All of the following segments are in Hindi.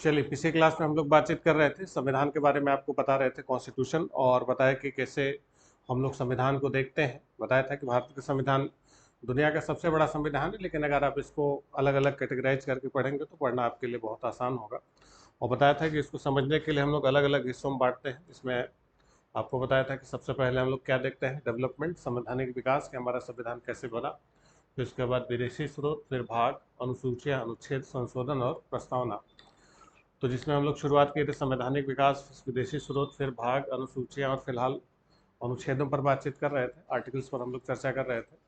चलिए, पिछली क्लास में हम लोग बातचीत कर रहे थे संविधान के बारे में, आपको बता रहे थे कॉन्स्टिट्यूशन, और बताया कि कैसे हम लोग संविधान को देखते हैं। बताया था कि भारत का संविधान दुनिया का सबसे बड़ा संविधान है, लेकिन अगर आप इसको अलग अलग कैटेगराइज करके पढ़ेंगे तो पढ़ना आपके लिए बहुत आसान होगा। और बताया था कि इसको समझने के लिए हम लोग अलग अलग हिस्सों में बांटते हैं। इसमें आपको बताया था कि सबसे पहले हम लोग क्या देखते हैं, डेवलपमेंट, संवैधानिक विकास, कि हमारा संविधान कैसे बना। फिर उसके बाद विदेशी स्रोत, फिर भाग, अनुसूचियाँ, अनुच्छेद, संशोधन और प्रस्तावना। तो जिसमें हम लोग शुरुआत किए थे संवैधानिक विकास, विदेशी स्रोत, फिर भाग, अनुसूचियाँ, और फिलहाल अनुच्छेदों पर बातचीत कर रहे थे, आर्टिकल्स पर हम लोग चर्चा कर रहे थे।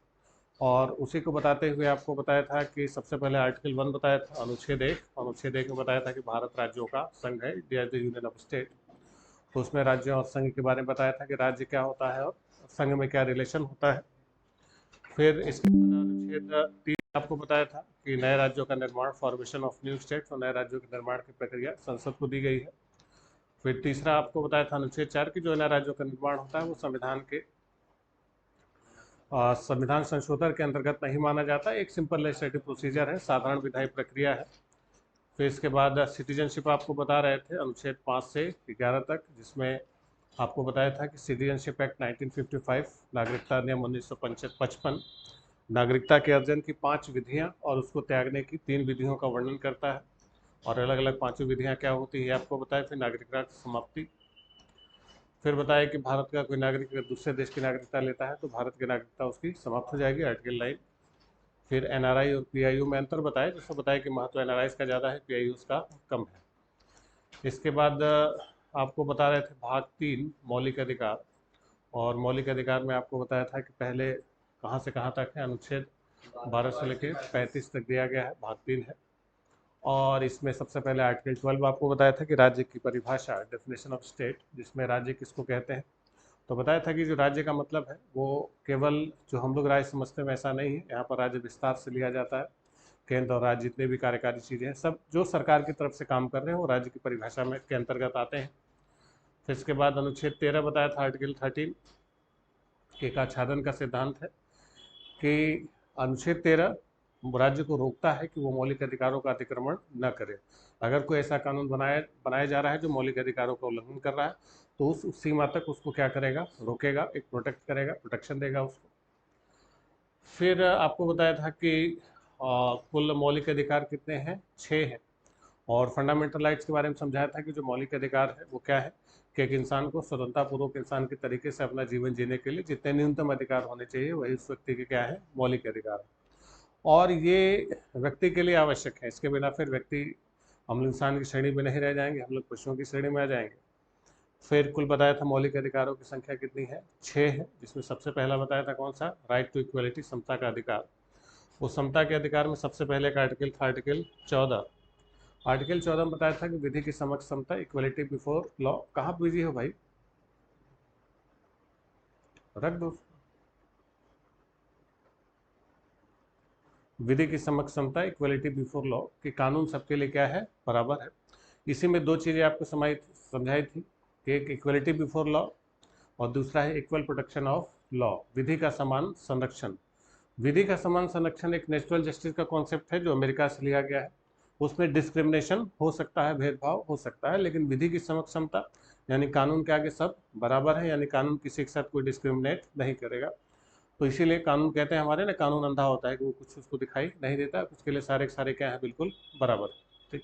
और उसी को बताते हुए आपको बताया था कि सबसे पहले आर्टिकल 1 बताया था, अनुच्छेद 1। अनुच्छेद 1 में बताया था कि भारत राज्यों का संघ है, India is the union of state. तो उसमें राज्यों और संघ के बारे में बताया था कि राज्य क्या होता है और संघ में क्या रिलेशन होता है। फिर इसके बाद अनुच्छेद 3 आपको बताया था कि नए राज्यों का निर्माण, फॉर्मेशन ऑफ न्यू स्टेट्स, और नए राज्यों के निर्माण की प्रक्रिया संसद को दी गई है। फिर तीसरा आपको बताया था अनुच्छेद 4 की जो नए राज्यों का निर्माण होता है वो संविधान के संविधान संशोधन के अंतर्गत नहीं माना जाता, एक सिंपल लेजिस्लेटिव प्रोसीजर है, साधारण विधायी प्रक्रिया है। फिर इसके बाद सिटीजनशिप आपको बता रहे थे, अनुच्छेद 5 से 11 तक, जिसमें आपको बताया था कि सिटीजनशिप एक्ट 1955, नागरिकता अधिनियम 1955 नागरिकता के अर्जन की 5 विधियां और उसको त्यागने की 3 विधियों का वर्णन करता है। और अलग अलग पांचों विधियां क्या होती है आपको बताया। फिर नागरिकता की समाप्ति। फिर बताया कि भारत का कोई नागरिक अगर दूसरे देश की नागरिकता लेता है तो भारत की नागरिकता उसकी समाप्त हो जाएगी, आर्टिकल 9। फिर एनआरआई और पीआईयू में अंतर बताया, जिससे बताया कि महत्व एनआरआई का ज़्यादा है, पीआईयू का कम है। इसके बाद आपको बता रहे थे भाग 3, मौलिक अधिकार। और मौलिक अधिकार में आपको बताया था कि पहले कहाँ से कहाँ तक है, अनुच्छेद 12 से लेकर 35 तक दिया गया है, भाग 3 है। और इसमें सबसे पहले आर्टिकल 12 आपको बताया था कि राज्य की परिभाषा, डेफिनेशन ऑफ स्टेट, जिसमें राज्य किसको कहते हैं। तो बताया था कि जो राज्य का मतलब है वो केवल जो हम लोग राज्य समझते हैं वैसा नहीं है, यहाँ पर राज्य विस्तार से लिया जाता है। केंद्र और राज्य जितने भी कार्यकारी चीज़ें हैं, सब जो सरकार की तरफ से काम कर रहे हैं वो राज्य की परिभाषा में के अंतर्गत आते हैं। फिर इसके बाद अनुच्छेद 13 बताया था, आर्टिकल 13 एक आच्छादन का सिद्धांत है कि अनुच्छेद 13 राज्य को रोकता है कि वो मौलिक अधिकारों का अतिक्रमण न करे। अगर कोई ऐसा कानून बनाया बनाया जा रहा है जो मौलिक अधिकारों का उल्लंघन कर रहा है तो उस सीमा तक उसको क्या करेगा, रोकेगा, एक प्रोटेक्ट करेगा, प्रोटेक्शन देगा उसको। फिर आपको बताया था कि कुल मौलिक अधिकार कितने हैं, 6 हैं। और फंडामेंटल राइट्स के बारे में समझाया था कि जो मौलिक अधिकार है वो क्या है, कि एक इंसान को स्वतंत्रतापूर्वक इंसान के तरीके से अपना जीवन जीने के लिए जितने न्यूनतम अधिकार होने चाहिए वही उस व्यक्ति के क्या है, मौलिक अधिकार है। और ये व्यक्ति के लिए आवश्यक है, इसके बिना फिर व्यक्ति, हम लोग इंसान की श्रेणी में नहीं रह जाएंगे, हम लोग पशुओं की श्रेणी में आ जाएंगे। फिर कुल बताया था मौलिक अधिकारों की संख्या कितनी है, 6 है, जिसमें सबसे पहला बताया था कौन सा, राइट टू इक्वलिटी, समता का अधिकार। उस समता के अधिकार में सबसे पहले का आर्टिकल था आर्टिकल 14। आर्टिकल 14 में बताया था कि विधि की समक्ष समता, इक्वलिटी बिफोर लॉ। कहाँ बिजी हो भाई, रख दो। विधि की समक्ष समता, इक्वलिटी बिफोर लॉ, कि कानून सबके लिए क्या है, बराबर है। इसी में दो चीज़ें आपको समझाई थी, कि एक इक्वलिटी बिफोर लॉ और दूसरा है इक्वल प्रोटेक्शन ऑफ लॉ, विधि का समान संरक्षण। विधि का समान संरक्षण एक नेचुरल जस्टिस का कॉन्सेप्ट है जो अमेरिका से लिया गया है। उसमें डिस्क्रिमिनेशन हो सकता है, भेदभाव हो सकता है, लेकिन विधि की समक्ष समता यानी कानून के आगे सब बराबर है, यानी कानून किसी के साथ कोई डिस्क्रिमिनेट नहीं करेगा। तो इसीलिए कानून कहते हैं हमारे ना, कानून अंधा होता है कि वो कुछ उसको दिखाई नहीं देता, उसके लिए सारे के सारे क्या है, बिल्कुल बराबर। ठीक।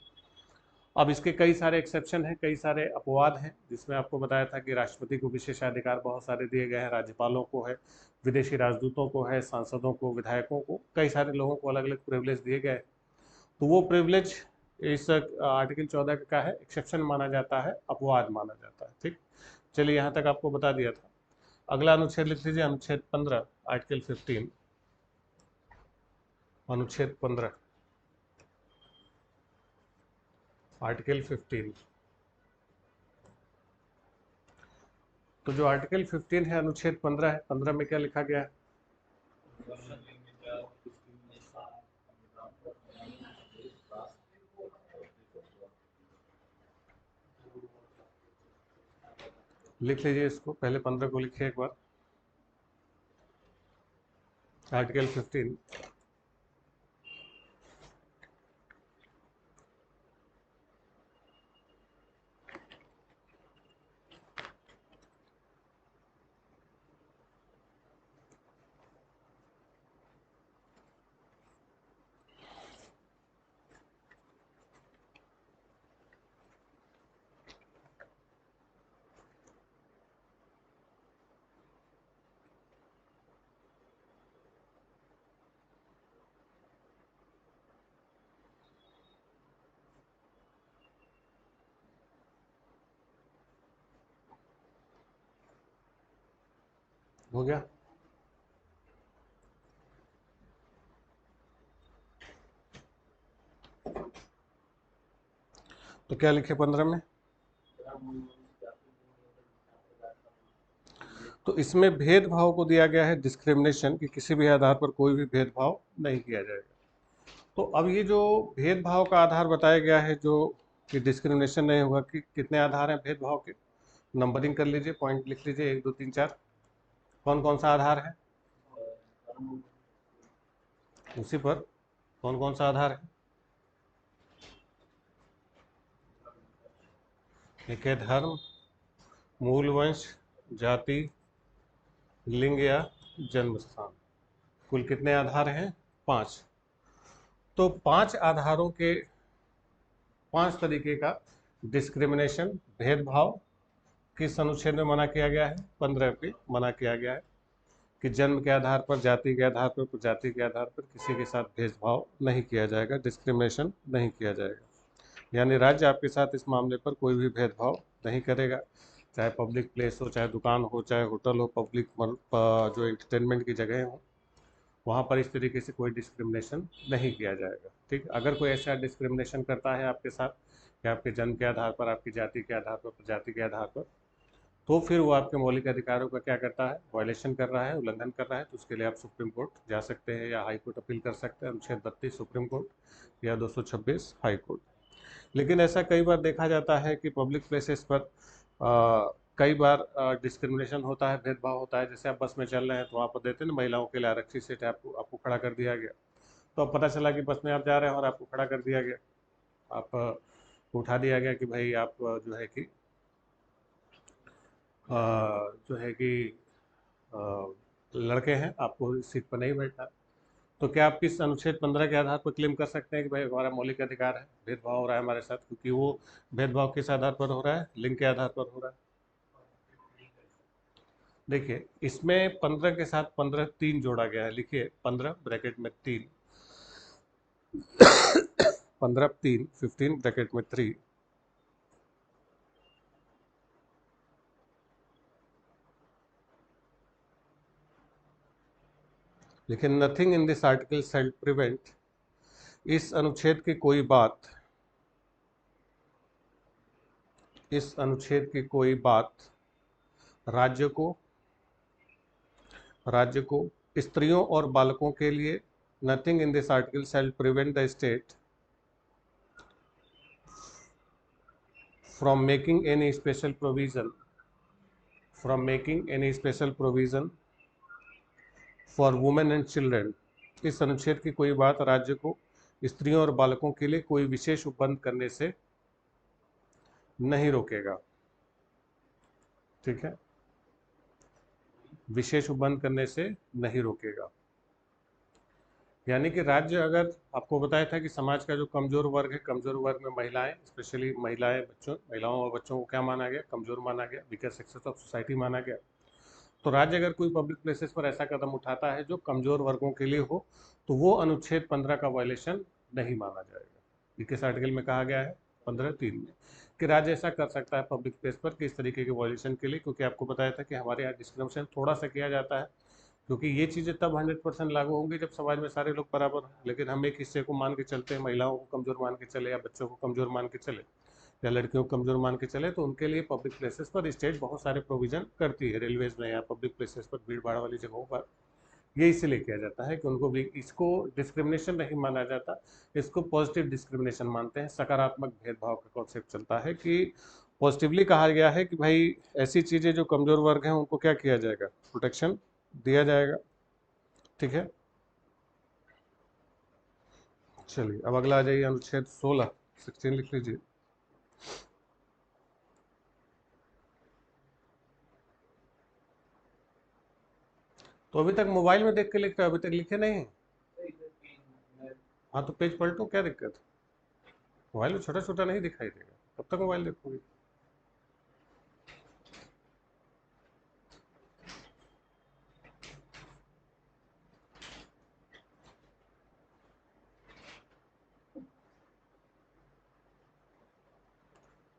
अब इसके कई सारे एक्सेप्शन हैं, कई सारे अपवाद हैं, जिसमें आपको बताया था कि राष्ट्रपति को विशेषाधिकार बहुत सारे दिए गए हैं, राज्यपालों को है, विदेशी राजदूतों को है, सांसदों को, विधायकों को, कई सारे लोगों को अलग अलग प्रिविलेज दिए गए हैं। तो वो प्रिविलेज इस आर्टिकल 14 का है, एक्सेप्शन माना जाता है, अपवाद माना जाता है। ठीक। चलिए, यहाँ तक आपको बता दिया था। अगला अनुच्छेद लिख लीजिए, अनुच्छेद 15, आर्टिकल 15। अनुच्छेद 15, आर्टिकल 15। तो जो आर्टिकल 15 है, अनुच्छेद 15 है, 15 में क्या लिखा गया है, लिख लीजिए इसको, पहले 15 को लिखिए एक बार। आर्टिकल 15, हो गया। तो क्या लिखे 15 में? तो इसमें भेदभाव को दिया गया है डिस्क्रिमिनेशन, कि किसी भी आधार पर कोई भी भेदभाव नहीं किया जाएगा। तो अब ये जो भेदभाव का आधार बताया गया है, जो कि डिस्क्रिमिनेशन नहीं होगा, कि कितने आधार हैं भेदभाव के, नंबरिंग कर लीजिए, पॉइंट लिख लीजिए, 1 2 3 4। कौन कौन सा आधार है? उसी पर कौन कौन सा आधार है? एक है धर्म, मूल वंश, जाति, लिंग या जन्म स्थान। कुल कितने आधार हैं? 5। तो 5 आधारों के 5 तरीके का डिस्क्रिमिनेशन, भेदभाव किस अनुच्छेद में मना किया गया है? 15 पे मना किया गया है, कि जन्म के आधार पर, जाति के आधार पर, प्रजाति के आधार पर किसी के साथ भेदभाव नहीं किया जाएगा, डिस्क्रिमिनेशन नहीं किया जाएगा। यानी राज्य आपके साथ इस मामले पर कोई भी भेदभाव नहीं करेगा, चाहे पब्लिक प्लेस हो, चाहे दुकान हो, चाहे होटल हो, पब्लिक जो एंटरटेनमेंट की जगह हो, वहाँ पर इस तरीके से कोई डिस्क्रिमिनेशन नहीं किया जाएगा। ठीक, अगर कोई ऐसा डिस्क्रिमिनेशन करता है आपके साथ, कि आपके जन्म के आधार पर, आपकी जाति के आधार पर, प्रजाति के आधार पर, तो फिर वो आपके मौलिक अधिकारों का क्या करता है? वायलेशन कर रहा है, उल्लंघन कर रहा है। तो उसके लिए आप सुप्रीम कोर्ट जा सकते हैं, या हाई कोर्ट अपील कर सकते हैं, अनुच्छेद 32 सुप्रीम कोर्ट या 226 हाई कोर्ट। लेकिन ऐसा कई बार देखा जाता है कि पब्लिक प्लेसेस पर कई बार डिस्क्रिमिनेशन होता है, भेदभाव होता है। जैसे आप बस में चल रहे हैं, तो वहाँ पर देते हैं ना, महिलाओं के लिए आरक्षित सीट है, आपको खड़ा कर दिया गया। तो अब पता चला कि बस में आप जा रहे हैं और आपको खड़ा कर दिया गया, आप उठा दिया गया कि भाई आप जो है कि जो है कि लड़के हैं, आपको इस सीट पर नहीं बैठना। तो क्या आप किस अनुच्छेद 15 के आधार पर क्लेम कर सकते हैं कि भाई हमारा मौलिक अधिकार है, भेदभाव हो रहा है हमारे साथ? क्योंकि वो भेदभाव किस आधार पर हो रहा है? लिंग के आधार पर हो रहा है। देखिए, इसमें 15 के साथ 15 3 जोड़ा गया है। लिखिए 15 ब्रैकेट में 3, 15 3 15 ब्रैकेट में 3। लेकिन nothing in this article shall prevent, इस अनुच्छेद की कोई बात, इस अनुच्छेद की कोई बात राज्य को, राज्य को स्त्रियों और बालकों के लिए, nothing in this article shall prevent the state from making any special provision, from making any special provision for women and children. इस अनुच्छेद की कोई बात राज्य को स्त्रियों और बालकों के लिए कोई विशेष उपबंध करने से नहीं रोकेगा। ठीक है, विशेष उपबंध करने से नहीं रोकेगा। यानी कि राज्य, अगर आपको बताया था कि समाज का जो कमजोर वर्ग है, कमजोर वर्ग में महिलाएं, स्पेशली महिलाएं, बच्चों, महिलाओं और बच्चों को क्या माना गया? कमजोर माना गया, वीकर सेक्शंस ऑफ सोसाइटी माना गया। तो राज्य अगर कोई पब्लिक प्लेसेस पर ऐसा कदम उठाता है जो कमजोर वर्गों के लिए हो, तो वो अनुच्छेद 15 का वायलेशन नहीं माना जाएगा। ये किस आर्टिकल में कहा गया है? 15(3) में, कि राज्य ऐसा कर सकता है पब्लिक प्लेस पर किस तरीके के वायलेशन के लिए। क्योंकि आपको बताया था कि हमारे यहाँ डिस्क्रिमिनेशन थोड़ा सा किया जाता है, क्योंकि ये चीज़ें तब 100% लागू होंगी जब समाज में सारे लोग बराबर हैं। लेकिन हम एक हिस्से को मान के चलते हैं, महिलाओं को कमजोर मान के चले, या बच्चों को कमजोर मान के चले, या लड़कियों को कमजोर मान के चले, तो उनके लिए पब्लिक प्लेसेस पर स्टेट बहुत सारे प्रोविजन करती है, रेलवेज में या पब्लिक प्लेसेस पर, भीड़ भाड़ वाली जगहों पर। ये इसलिए किया जाता है कि उनको भी, इसको डिस्क्रिमिनेशन नहीं माना जाता, इसको पॉजिटिव डिस्क्रिमिनेशन मानते हैं। सकारात्मक भेदभाव का कॉन्सेप्ट चलता है, कि पॉजिटिवली कहा गया है कि भाई ऐसी चीज़ें जो कमजोर वर्ग हैं उनको क्या किया जाएगा? प्रोटेक्शन दिया जाएगा। ठीक है, चलिए अब अगला आ जाइए, अनुच्छेद 16 16 लिख लीजिए। तो अभी तक मोबाइल में देख के लिख रहे हो, अभी तक लिखे नहीं? हाँ, तो पेज पलटो, क्या दिक्कत है? मोबाइल में छोटा छोटा नहीं दिखाई देगा, कब तक मोबाइल देखोगे?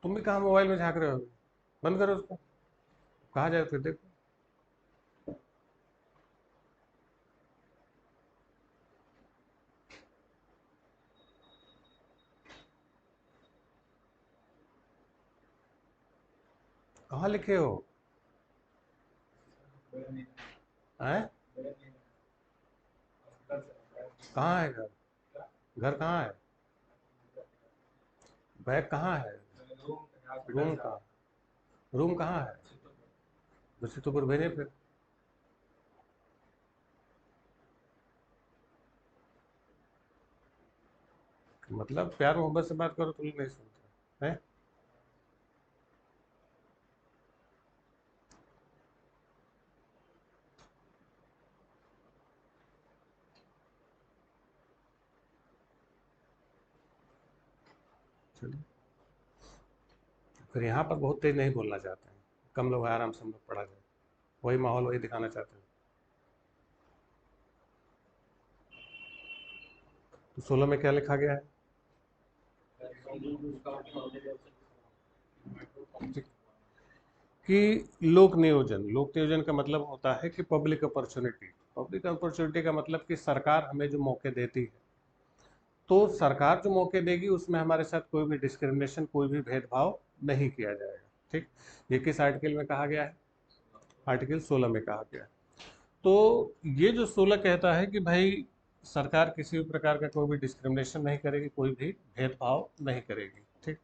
तुम भी कहाँ मोबाइल में झांक रहे हो? बंद करो उसको, कहाँ जाए फिर देखो। कहाँ लिखे हो? हैं? कहाँ है घर? घर कहाँ है? बैग कहाँ है? रूम कहाँ? रूम कहाँ है? दूसरी तो भेजे फिर। मतलब प्यार मोहब्बत से बात करो तो लोग नहीं सुनते हैं। चलिए, फिर यहाँ पर बहुत तेज नहीं बोलना चाहते हैं, कम लोग हैं, आराम से हम लोग पढ़ा जाए, वही माहौल वही दिखाना चाहते हैं। तो 16 में क्या लिखा गया है? कि लोक नियोजन का मतलब होता है कि पब्लिक अपॉर्चुनिटी। पब्लिक अपॉर्चुनिटी का मतलब कि सरकार हमें जो मौके देती है, तो सरकार जो मौके देगी उसमें हमारे साथ कोई भी डिस्क्रिमिनेशन, कोई भी भेदभाव नहीं किया जाएगा। ठीक, ये किस आर्टिकल में कहा गया है? आर्टिकल 16 में कहा गया है। तो ये जो 16 कहता है कि भाई सरकार किसी भी प्रकार का कोई भी डिस्क्रिमिनेशन नहीं करेगी, कोई भी भेदभाव नहीं करेगी। ठीक,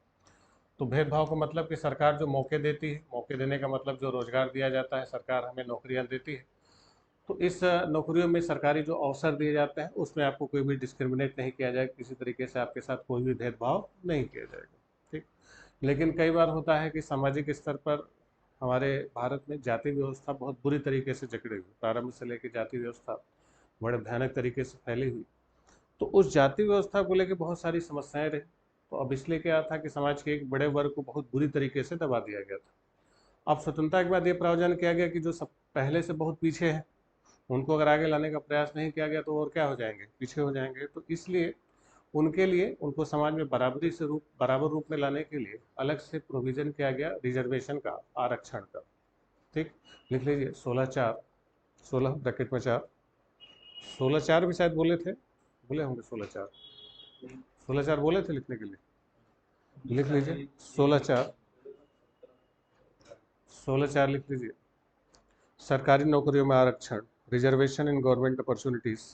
तो भेदभाव का मतलब कि सरकार जो मौके देती है, मौके देने का मतलब जो रोजगार दिया जाता है, सरकार हमें नौकरियां देती है, तो इस नौकरियों में सरकारी जो अवसर दिए जाते हैं उसमें आपको कोई भी डिस्क्रिमिनेट नहीं किया जाएगा, किसी तरीके से आपके साथ कोई भी भेदभाव नहीं किया जाएगा। ठीक, लेकिन कई बार होता है कि सामाजिक स्तर पर हमारे भारत में जाति व्यवस्था बहुत बुरी तरीके से जकड़ी हुई, प्रारंभ से लेकर जाति व्यवस्था बड़े भयानक तरीके से फैली हुई। तो उस जाति व्यवस्था को लेकर बहुत सारी समस्याएं रही। तो अब इसलिए क्या था कि समाज के एक बड़े वर्ग को बहुत बुरी तरीके से दबा दिया गया था। अब स्वतंत्रता के बाद ये प्रावधान किया गया कि जो सब पहले से बहुत पीछे हैं, उनको अगर आगे लाने का प्रयास नहीं किया गया तो और क्या हो जाएंगे, पीछे हो जाएंगे। तो इसलिए उनके लिए, उनको समाज में बराबर रूप में लाने के लिए अलग से प्रोविजन किया गया रिजर्वेशन का, आरक्षण का। ठीक, लिख लीजिए 16(4), 16 ब्रैकेट में 4, 16(4) भी शायद बोले थे, बोले होंगे 16(4), 16(4) बोले थे लिखने के लिए, लिख लीजिए 16(4), 16(4) लिख लीजिए। सरकारी नौकरियों में आरक्षण, रिजर्वेशन इन गवर्नमेंट अपॉर्चुनिटीज।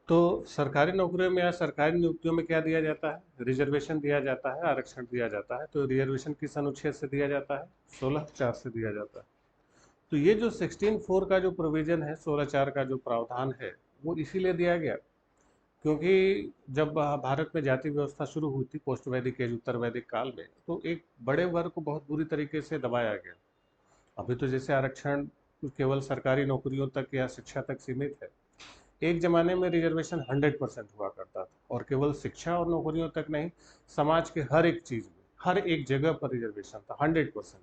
तो सरकारी नौकरियों में या सरकारी नियुक्तियों में क्या दिया जाता है? रिजर्वेशन दिया जाता है, आरक्षण दिया जाता है। तो रिजर्वेशन किस अनुच्छेद से दिया जाता है? 16(4) से दिया जाता है। तो ये जो 16(4) का जो प्रोविजन है, 16(4) का जो प्रावधान है, वो इसीलिए दिया गया क्योंकि जब भारत में जाति व्यवस्था शुरू हुई थी पोस्ट वैदिक एज, उत्तर वैदिक काल में, तो एक बड़े वर्ग को बहुत बुरी तरीके से दबाया गया। अभी तो जैसे आरक्षण केवल सरकारी नौकरियों तक या शिक्षा तक सीमित है, एक जमाने में रिजर्वेशन 100% हुआ करता था, और केवल शिक्षा और नौकरियों तक नहीं, समाज के हर एक चीज में, हर एक जगह पर रिजर्वेशन था 100%।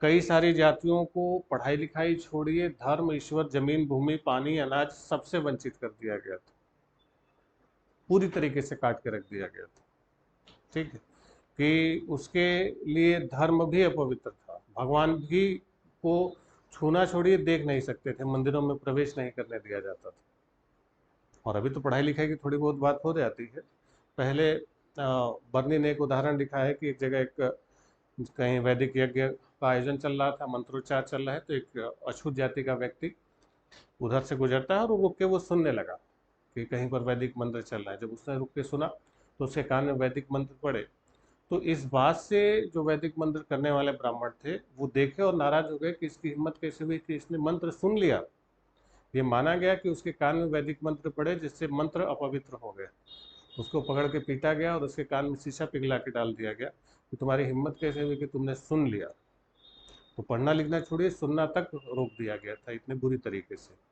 कई सारी जातियों को पढ़ाई लिखाई छोड़िए, धर्म, ईश्वर, जमीन, भूमि, पानी, अनाज, सबसे वंचित कर दिया गया था, पूरी तरीके से काट के रख दिया गया था। ठीक है, कि उसके लिए धर्म भी अपवित्र था, भगवान भी को छूना छोड़िए देख नहीं सकते थे, मंदिरों में प्रवेश नहीं करने दिया जाता था। और अभी तो पढ़ाई लिखाई की थोड़ी बहुत बात हो जाती है। पहले बर्नी ने एक उदाहरण दिखा है कि एक जगह एक कहीं वैदिक यज्ञ का आयोजन चल रहा था, मंत्रोच्चार चल रहा है, तो एक अछूत जाति का व्यक्ति उधर से गुजरता है और वो रुक के वो सुनने लगा कि कहीं पर वैदिक मंत्र चल रहा है। जब उसने रुक के सुना तो उसके कान में वैदिक मंत्र पड़े। तो इस बात से जो वैदिक मंत्र करने वाले ब्राह्मण थे वो देखे और नाराज हो गए कि इसकी हिम्मत कैसे हुई कि इसने मंत्र सुन लिया। ये माना गया कि उसके कान में वैदिक मंत्र पड़े जिससे मंत्र अपवित्र हो गए। उसको पकड़ के पीटा गया और उसके कान में शीशा पिघला के डाल दिया गया कि तुम्हारी हिम्मत कैसे हुई कि तुमने सुन लिया। तो पढ़ना लिखना छोड़िए, सुनना तक रोक दिया गया था, इतने बुरी तरीके से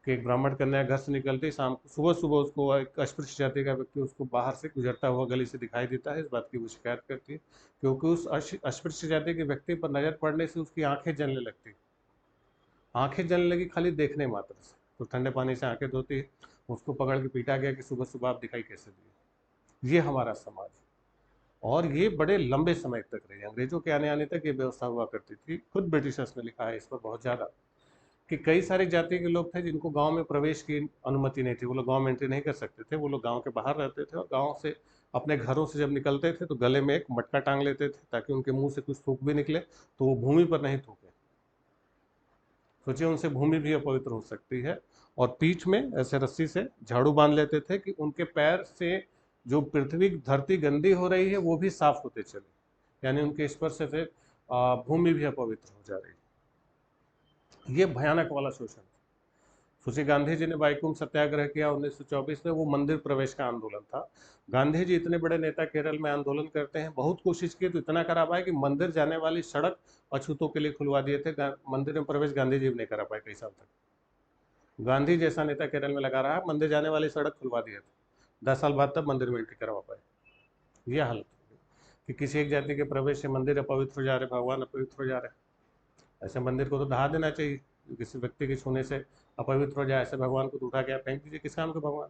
कि एक ब्राह्मण कन्या घर से निकलते ही शाम को सुबह सुबह उसको एक अस्पृश्य जाति का व्यक्ति उसको बाहर से गुजरता हुआ गली से दिखाई देता है। इस बात की वो शिकायत करती है क्योंकि उस अस्पृश्य जाति के व्यक्ति पर नजर पड़ने से उसकी आंखें जलने लगती, आंखें जलने लगी खाली देखने मात्र से। तो ठंडे पानी से आंखें धोती है, उसको पकड़ के पीटा गया कि सुबह सुबह आप दिखाई कैसे दिए। ये हमारा समाज, और ये बड़े लंबे समय तक रही, अंग्रेजों के आने आने तक ये व्यवस्था हुआ करती थी। खुद ब्रिटिशर्स ने लिखा है इस पर बहुत ज़्यादा कि कई सारी जाति के लोग थे जिनको गांव में प्रवेश की अनुमति नहीं थी, वो लोग गांव में एंट्री नहीं कर सकते थे, वो लोग गांव के बाहर रहते थे और गांव से अपने घरों से जब निकलते थे तो गले में एक मटका टांग लेते थे ताकि उनके मुंह से कुछ थूक भी निकले तो वो भूमि पर नहीं थूके। सोचिए, उनसे भूमि भी अपवित्र हो सकती है। और पीठ में ऐसे रस्सी से झाड़ू बांध लेते थे कि उनके पैर से जो पृथ्वी धरती गंदी हो रही है वो भी साफ होते चले, यानी उनके स्पर्श से भूमि भी अपवित्र हो जा रही है। ये भयानक वाला शोषण। सोचिए, गांधी जी ने भाईकुम सत्याग्रह किया 1924 में, वो मंदिर प्रवेश का आंदोलन था। गांधी जी इतने बड़े नेता केरल में आंदोलन करते हैं, बहुत कोशिश की तो इतना करा पाए कि मंदिर जाने वाली सड़क अछूतों के लिए खुलवा दिए थे। मंदिर में प्रवेश गांधी जी भी नहीं करा पाए कई साल तक। गांधी जैसा नेता केरल में लगा रहा, मंदिर जाने वाली सड़क खुलवा दिए थे, 10 साल बाद तब मंदिर में एंट्री करवा पाए। यह हालत कि किसी एक जाति के प्रवेश से मंदिर अपवित्र हो जा रहे, भगवान अपवित्र हो जा रहे। ऐसे मंदिर को तो ढहा देना चाहिए, किसी व्यक्ति के छूने से अपवित्र हो जाए, ऐसे भगवान को तो उठा के आप फेंक दीजिए। किस काम के भगवान?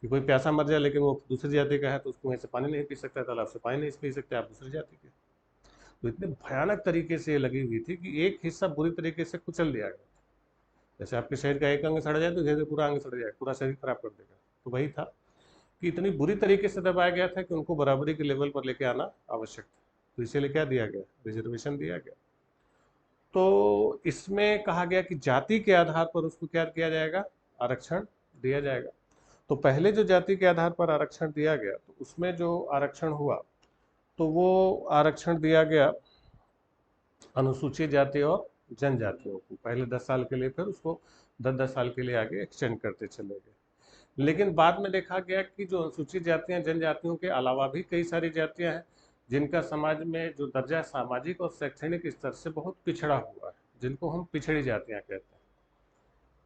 कि कोई प्यासा मर जाए लेकिन वो दूसरी जाति का है तो उसको ऐसे पानी नहीं पी सकता, तालाब से पानी नहीं पी सकते आप दूसरी जाति के। तो इतने भयानक तरीके से लगी हुई थी कि एक हिस्सा बुरी तरीके से कुचल दिया गया। जैसे आपके शरीर का एक अंग सड़ जाए तो धीरे पूरा अंग सड़ जाए, पूरा शरीर खराब कर देगा। तो वही था कि इतनी बुरी तरीके से दबाया गया था कि उनको बराबरी के लेवल पर लेके आना आवश्यक था। तो इसीलिए क्या दिया गया? रिजर्वेशन दिया गया। तो इसमें कहा गया कि जाति के आधार पर उसको क्या किया जाएगा? आरक्षण दिया जाएगा। तो पहले जो जाति के आधार पर आरक्षण दिया गया तो उसमें जो आरक्षण हुआ तो वो आरक्षण दिया गया अनुसूचित जाति और जनजातियों को पहले 10 साल के लिए, फिर उसको 10-10 साल के लिए आगे एक्सटेंड करते चले गए। लेकिन बाद में देखा गया कि जो अनुसूचित जातियां जनजातियों के अलावा भी कई सारी जातियां हैं जिनका समाज में जो दर्जा सामाजिक और शैक्षणिक स्तर से बहुत पिछड़ा हुआ है, जिनको हम पिछड़ी जातियां कहते हैं।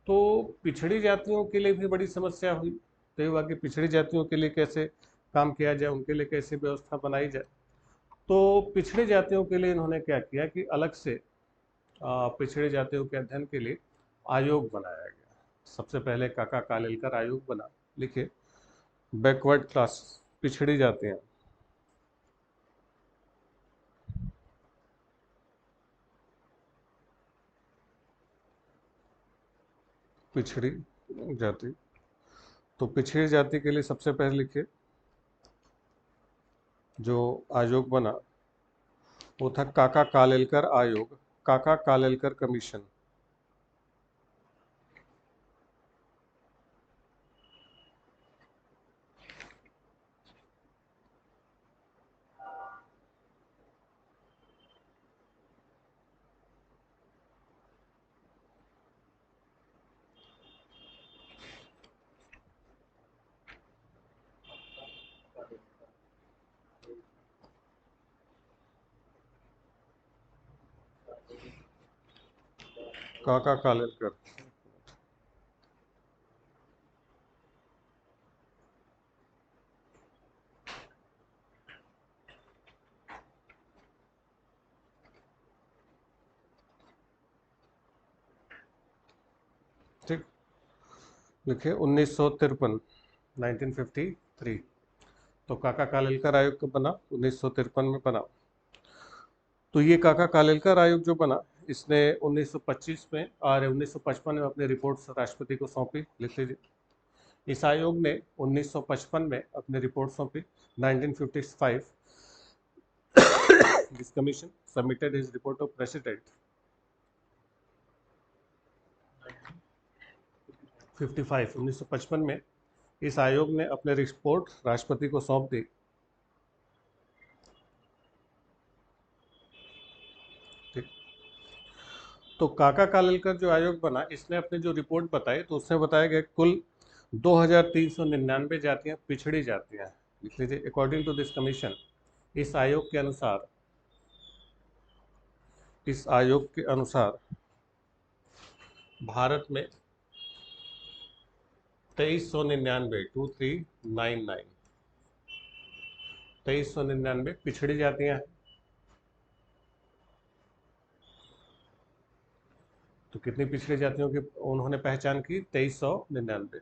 तो पिछड़ी जातियों के लिए भी बड़ी समस्या हुई। तो ये हुआ कि पिछड़ी जातियों के लिए कैसे काम किया जाए, उनके लिए कैसे व्यवस्था बनाई जाए। तो पिछड़ी जातियों के लिए इन्होंने क्या किया कि अलग से पिछड़ी जातियों के अध्ययन के लिए आयोग बनाया गया। सबसे पहले काका कालेलकर आयोग बना। लिखिए, बैकवर्ड क्लास, पिछड़ी जातियां, पिछड़ी जाति। तो पिछड़ी जाति के लिए सबसे पहले लिखिए जो आयोग बना वो था काका कालेलकर आयोग, काका कालेलकर कमीशन। काका कालेलकर। ठीक, लिखिए 1953, 1953। तो काका कालेलकर आयोग कब बना? 1953 में बना। तो ये काका कालेलकर आयोग जो बना इसने 1925 में और 1955 में अपनी रिपोर्ट राष्ट्रपति को सौंपी। लिख लीजिए, इस आयोग ने 1955 में अपनी रिपोर्ट सौंपी। 1955 this commission submitted his report of president. 1955 में इस आयोग ने अपने रिपोर्ट राष्ट्रपति को सौंप दी। ठीक, तो काका कालेलकर जो आयोग बना इसने अपनी जो रिपोर्ट बताई तो उसमें बताया गया कुल 2399 जातियां पिछड़ी जातियां हैं। लिख लीजिए, अकॉर्डिंग टू दिस कमीशन, इस आयोग के अनुसार, इस आयोग के अनुसार भारत में 2399 2399 2399 पिछड़ी जातियां हैं। तो कितनी पिछड़ी जातियों की उन्होंने पहचान की? 2399।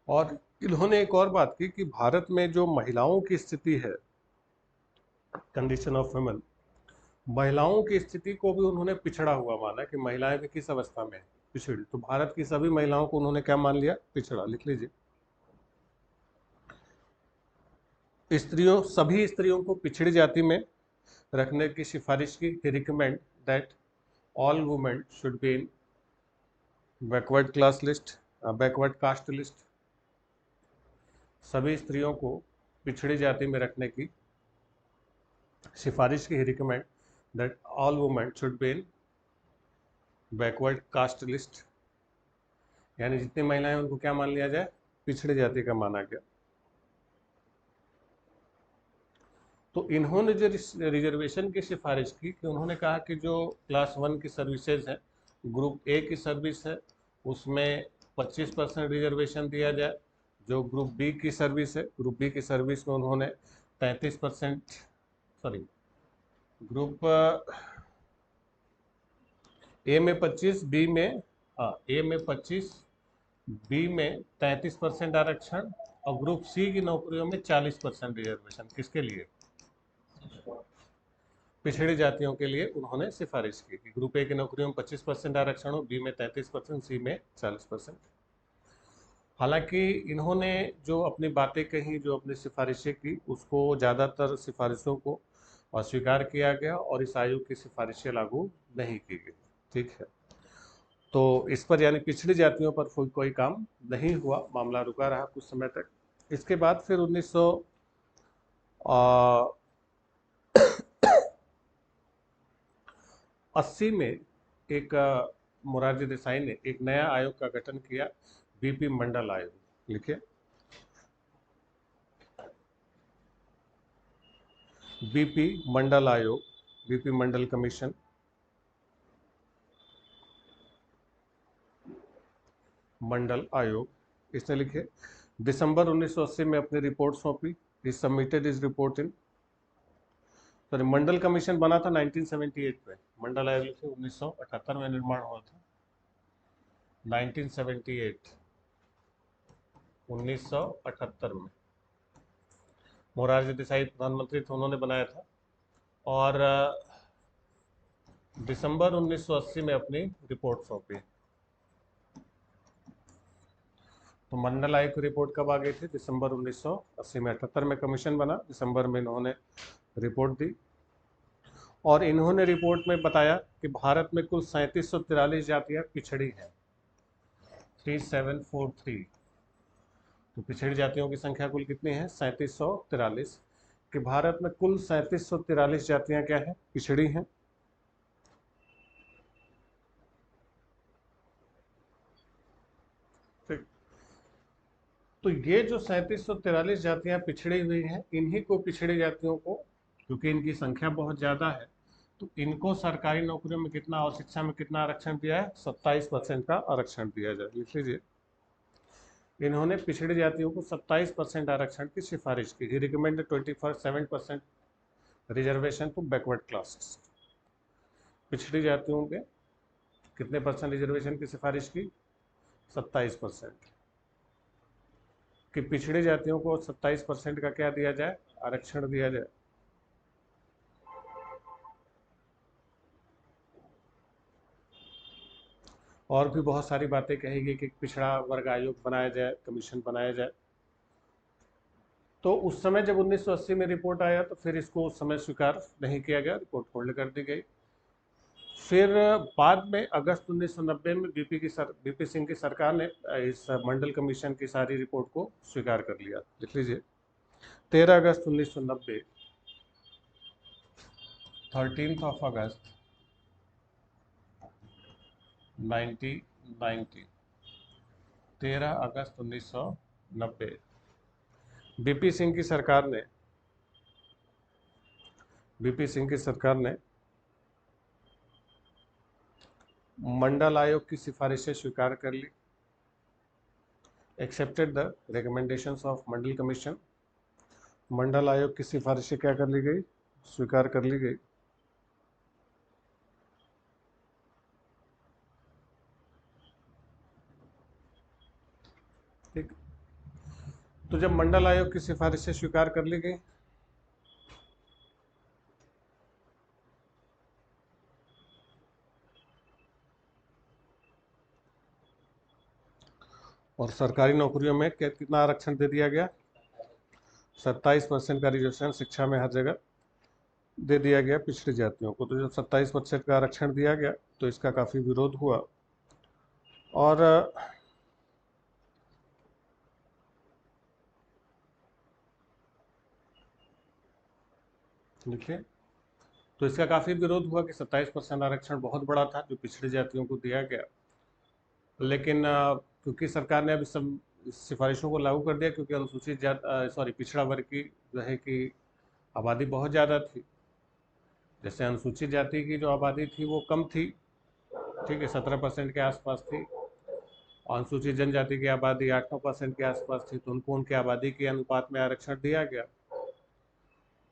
और इन्होंने एक और बात की कि भारत में जो महिलाओं की स्थिति है, कंडीशन ऑफ वुमेन, महिलाओं की स्थिति को भी उन्होंने पिछड़ा हुआ माना कि महिलाएं भी किस अवस्था में है, पिछड़ी। तो भारत की सभी महिलाओं को उन्होंने क्या मान लिया, पिछड़ा। लिख लीजिए, सभी स्त्रियों को पिछड़ी जाति में रखने की सिफारिश की। He recommend that all women should be in backward class list, backward caste list. सभी स्त्रियों को पिछड़ी जाति में रखने की सिफारिश की। He recommend that all women should be in backward caste list, यानी जितनी महिलाएं उनको क्या मान लिया जाए, पिछड़ी जाति का माना गया। तो इन्होंने जो रिजर्वेशन की सिफारिश की कि उन्होंने कहा कि जो क्लास 1 की सर्विसेज है, ग्रुप ए की सर्विस है, उसमें 25% रिजर्वेशन दिया जाए। जो ग्रुप बी की सर्विस है, ग्रुप बी की सर्विस में उन्होंने 33%, सॉरी, ग्रुप ए में 25, बी में, हाँ, ए में 25, बी में 33% आरक्षण, और ग्रुप सी की नौकरियों में 40% रिजर्वेशन। किसके लिए, पिछड़ी जातियों के लिए उन्होंने सिफारिश की कि ग्रुप ए की नौकरियों में 25% आरक्षण हो, बी में 33%, सी में 40%। हालांकि इन्होंने जो अपनी बातें कही, जो अपनी सिफारिशें की, उसको ज़्यादातर सिफारिशों को अस्वीकार किया गया और इस आयोग की सिफारिशें लागू नहीं की गई। ठीक है, तो इस पर यानी पिछड़ी जातियों पर कोई काम नहीं हुआ, मामला रुका रहा कुछ समय तक। इसके बाद फिर 1980 में एक मोरारजी देसाई ने एक नया आयोग का गठन किया, बीपी मंडल आयोग। लिखिए, बीपी मंडल आयोग, बीपी मंडल कमीशन, मंडल आयोग, इसने लिखे दिसंबर 1980 में अपनी रिपोर्ट सौंपी। He submitted is report in, sorry, Mandal commission बना था 1978 में, मंडल आयोग लिखे 1978 में निर्माण हुआ था। 1978, 1978 में मोरारजी देसाई प्रधानमंत्री थे, उन्होंने बनाया था, और दिसंबर 1980 में अपनी रिपोर्ट सौंपी। तो मंडल आयोग की रिपोर्ट कब आ गई थी, दिसंबर 1980 में। 78 में कमीशन बना, दिसंबर में इन्होंने रिपोर्ट दी, और इन्होंने रिपोर्ट में बताया कि भारत में कुल 3743 जातियां पिछड़ी हैं, 3743। तो पिछड़ी जातियों की संख्या कुल कितनी है, 3743। कि भारत में कुल 3743 जातियां क्या है, पिछड़ी हैं। ठीक, तो ये जो 3743 जातियां पिछड़ी हुई हैं, इन्हीं को पिछड़ी जातियों को, क्योंकि इनकी संख्या बहुत ज़्यादा है, तो इनको सरकारी नौकरियों में कितना और शिक्षा में कितना आरक्षण दिया है, 27% का आरक्षण दिया जाए। लिख लीजिए, इन्होंने पिछड़ी जातियों को 27% आरक्षण की सिफारिश की। He recommended 27% reservation to backward classes. पिछड़ी जातियों के कितने परसेंट रिजर्वेशन की सिफारिश की, 27%। कि पिछड़ी जातियों को 27% का क्या दिया जाए, आरक्षण दिया जाए। और भी बहुत सारी बातें कहेगी कि पिछड़ा वर्ग आयोग बनाया जाए, कमीशन बनाया जाए। तो उस समय जब 1980 में रिपोर्ट आया, तो फिर इसको उस समय स्वीकार नहीं किया गया, रिपोर्ट होल्ड कर दी गई। फिर बाद में अगस्त 1990 में बीपी सिंह की सरकार ने इस मंडल कमीशन की सारी रिपोर्ट को स्वीकार कर लिया। लिख लीजिए, 13 अगस्त 1990, 13 अगस्त 1990, 13 अगस्त 1990, बीपी सिंह की सरकार ने, बीपी सिंह की सरकार ने मंडल आयोग की सिफारिशें स्वीकार कर ली, accepted the recommendations of Mandal commission. Mandal आयोग की सिफारिशें क्या कर ली गई, स्वीकार कर ली गई। ठीक, तो जब मंडल आयोग की सिफारिशें स्वीकार कर ली गई, और सरकारी नौकरियों में कितना आरक्षण दे दिया गया? 27% का रिजर्वेशन शिक्षा में हर जगह दे दिया गया पिछड़ी जातियों को। तो जब 27% का आरक्षण दिया गया तो इसका काफ़ी विरोध हुआ। और देखिए, तो इसका काफ़ी विरोध हुआ कि 27% आरक्षण बहुत बड़ा था जो पिछड़ी जातियों को दिया गया। लेकिन क्योंकि सरकार ने अब इस सिफारिशों को लागू कर दिया, क्योंकि अनुसूचित जाति पिछड़ा वर्ग की जो है कि आबादी बहुत ज़्यादा थी। जैसे अनुसूचित जाति की जो आबादी थी वो कम थी, ठीक है, 17% के आसपास थी। अनुसूचित जनजाति की आबादी 8-9% के आसपास थी, तो उनको उनकी आबादी के अनुपात में आरक्षण दिया गया।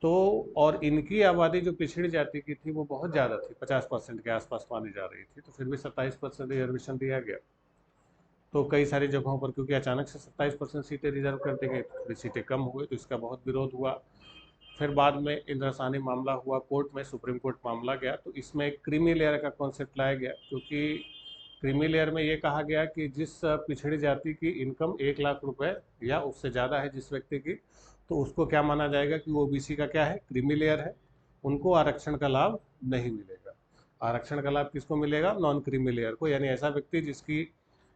तो और इनकी आबादी जो पिछड़ी जाति की थी वो बहुत ज़्यादा थी, 50% के आसपास मानी जा रही थी, तो फिर भी 27% रिजर्वेशन दिया गया। तो कई सारी जगहों पर क्योंकि अचानक से 27% सीटें रिजर्व कर दी गई, तो सीटें कम हो गई, तो इसका बहुत विरोध हुआ। फिर बाद में इंद्रासानी मामला हुआ कोर्ट में, सुप्रीम कोर्ट मामला गया, तो इसमें एक क्रीमी लेयर का कॉन्सेप्ट लाया गया, क्योंकि क्रीमी लेयर में ये कहा गया कि जिस पिछड़ी जाति की इनकम 1 लाख रुपए या उससे ज़्यादा है जिस व्यक्ति की, तो उसको क्या माना जाएगा कि वो ओबीसी का क्या है, क्रीमी लेयर है, उनको आरक्षण का लाभ नहीं मिलेगा। आरक्षण का लाभ किसको मिलेगा? नॉन क्रीमी लेयर को, यानी ऐसा व्यक्ति जिसकी,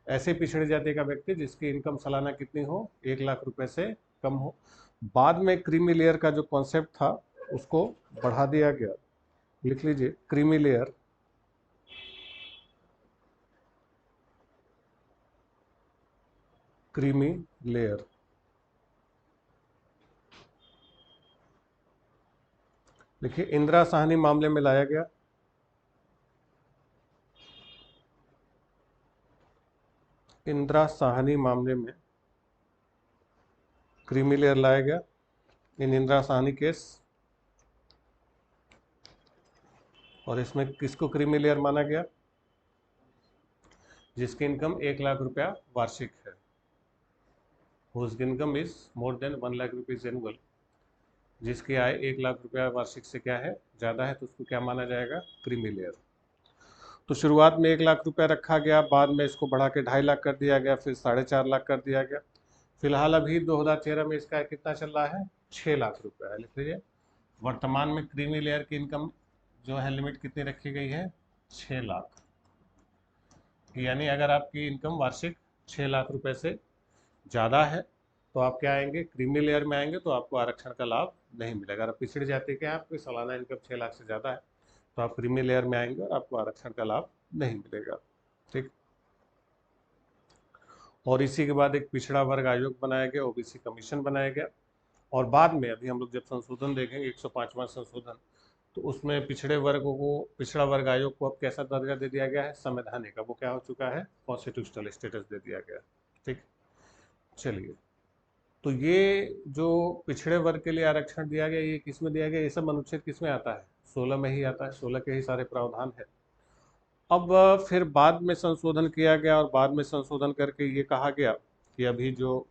ऐसे पिछड़ी जाति का व्यक्ति जिसकी इनकम सालाना कितनी हो, 1 लाख रुपए से कम हो। बाद में क्रीमी लेयर का जो कॉन्सेप्ट था उसको बढ़ा दिया गया। लिख लीजिए, क्रीमी लेयर, क्रीमी लेयर। देखिए, इंदिरा साहनी मामले में लाया गया, इंदिरा साहनी मामले में क्रीमी लेयर लाया गया। इन इंदिरा साहनी केस, और इसमें किसको क्रीमी लेयर माना गया? जिसकी इनकम 1 लाख रुपया वार्षिक है, whose income is more than 1 lakh rupees annual. जिसकी आय 1 लाख रुपया वार्षिक से क्या है, ज़्यादा है, तो उसको क्या माना जाएगा? Creamy layer. तो शुरुआत में 1 लाख रुपया रखा गया, बाद में इसको बढ़ा के 2.5 लाख कर दिया गया, फिर 4.5 लाख कर दिया गया। फिलहाल अभी 2013 में इसका कितना चल रहा है? 6 लाख रुपया है। लिख लीजिए, वर्तमान में क्रीमी लेयर की इनकम जो है लिमिट कितनी रखी गई है? 6 लाख। यानी अगर आपकी इनकम वार्षिक 6 लाख रुपए से ज़्यादा है तो आप क्या आएंगे? क्रीमी लेयर में आएंगे, तो आपको आरक्षण का लाभ नहीं मिलेगा। अगर आप पिछड़ी जाति के हैं, आपकी सालाना इनकम 6 लाख से ज़्यादा है, तो आप क्रीमी लेयर में आएंगे और आपको आरक्षण का लाभ नहीं मिलेगा। ठीक। और इसी के बाद एक पिछड़ा वर्ग आयोग बनाया गया, ओबीसी कमीशन बनाया गया। और बाद में अभी हम लोग जब संशोधन देखेंगे 105वां संशोधन, तो उसमें पिछड़े वर्ग को, पिछड़ा वर्ग आयोग को अब कैसा दर्जा दे दिया गया है? संवैधानिक। अब वो क्या हो चुका है? कॉन्स्टिट्यूशनल स्टेटस दे दिया गया। ठीक, चलिए, तो ये जो पिछड़े वर्ग के लिए आरक्षण दिया गया, ये किस में दिया गया? ये सब अनुच्छेद किस में आता है? 16 में ही आता है, 16 के ही सारे प्रावधान है। अब फिर बाद में संशोधन किया गया, और बाद में संशोधन करके ये कहा गया कि अभी जो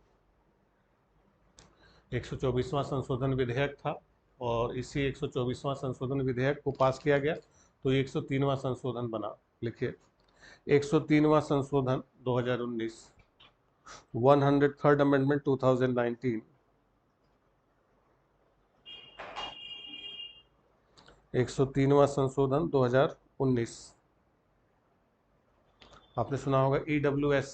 124वां संशोधन विधेयक था, और इसी 124वां संशोधन विधेयक को पास किया गया, तो ये 103वां संशोधन बना। लिखिए, 103वां संशोधन 2019, 103rd अमेंडमेंट 2019, 103वां संशोधन 2019। आपने सुना होगा EWS,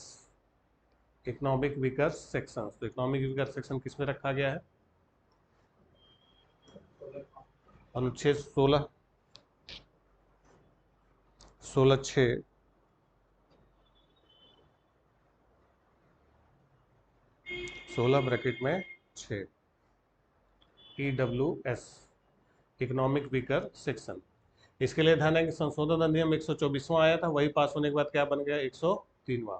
इकोनॉमिक वीकर सेक्शन। तो इकोनॉमिक वीकर सेक्शन किस में रखा गया है? अनुच्छेद 16, 16(6), 16 ब्रैकेट में 6, EWS, इकोनॉमिक वीकर सेक्शन। इसके लिए ध्यान है कि संशोधन अधिनियम 124वां आया था, वही पास होने के बाद क्या बन गया? 103वां।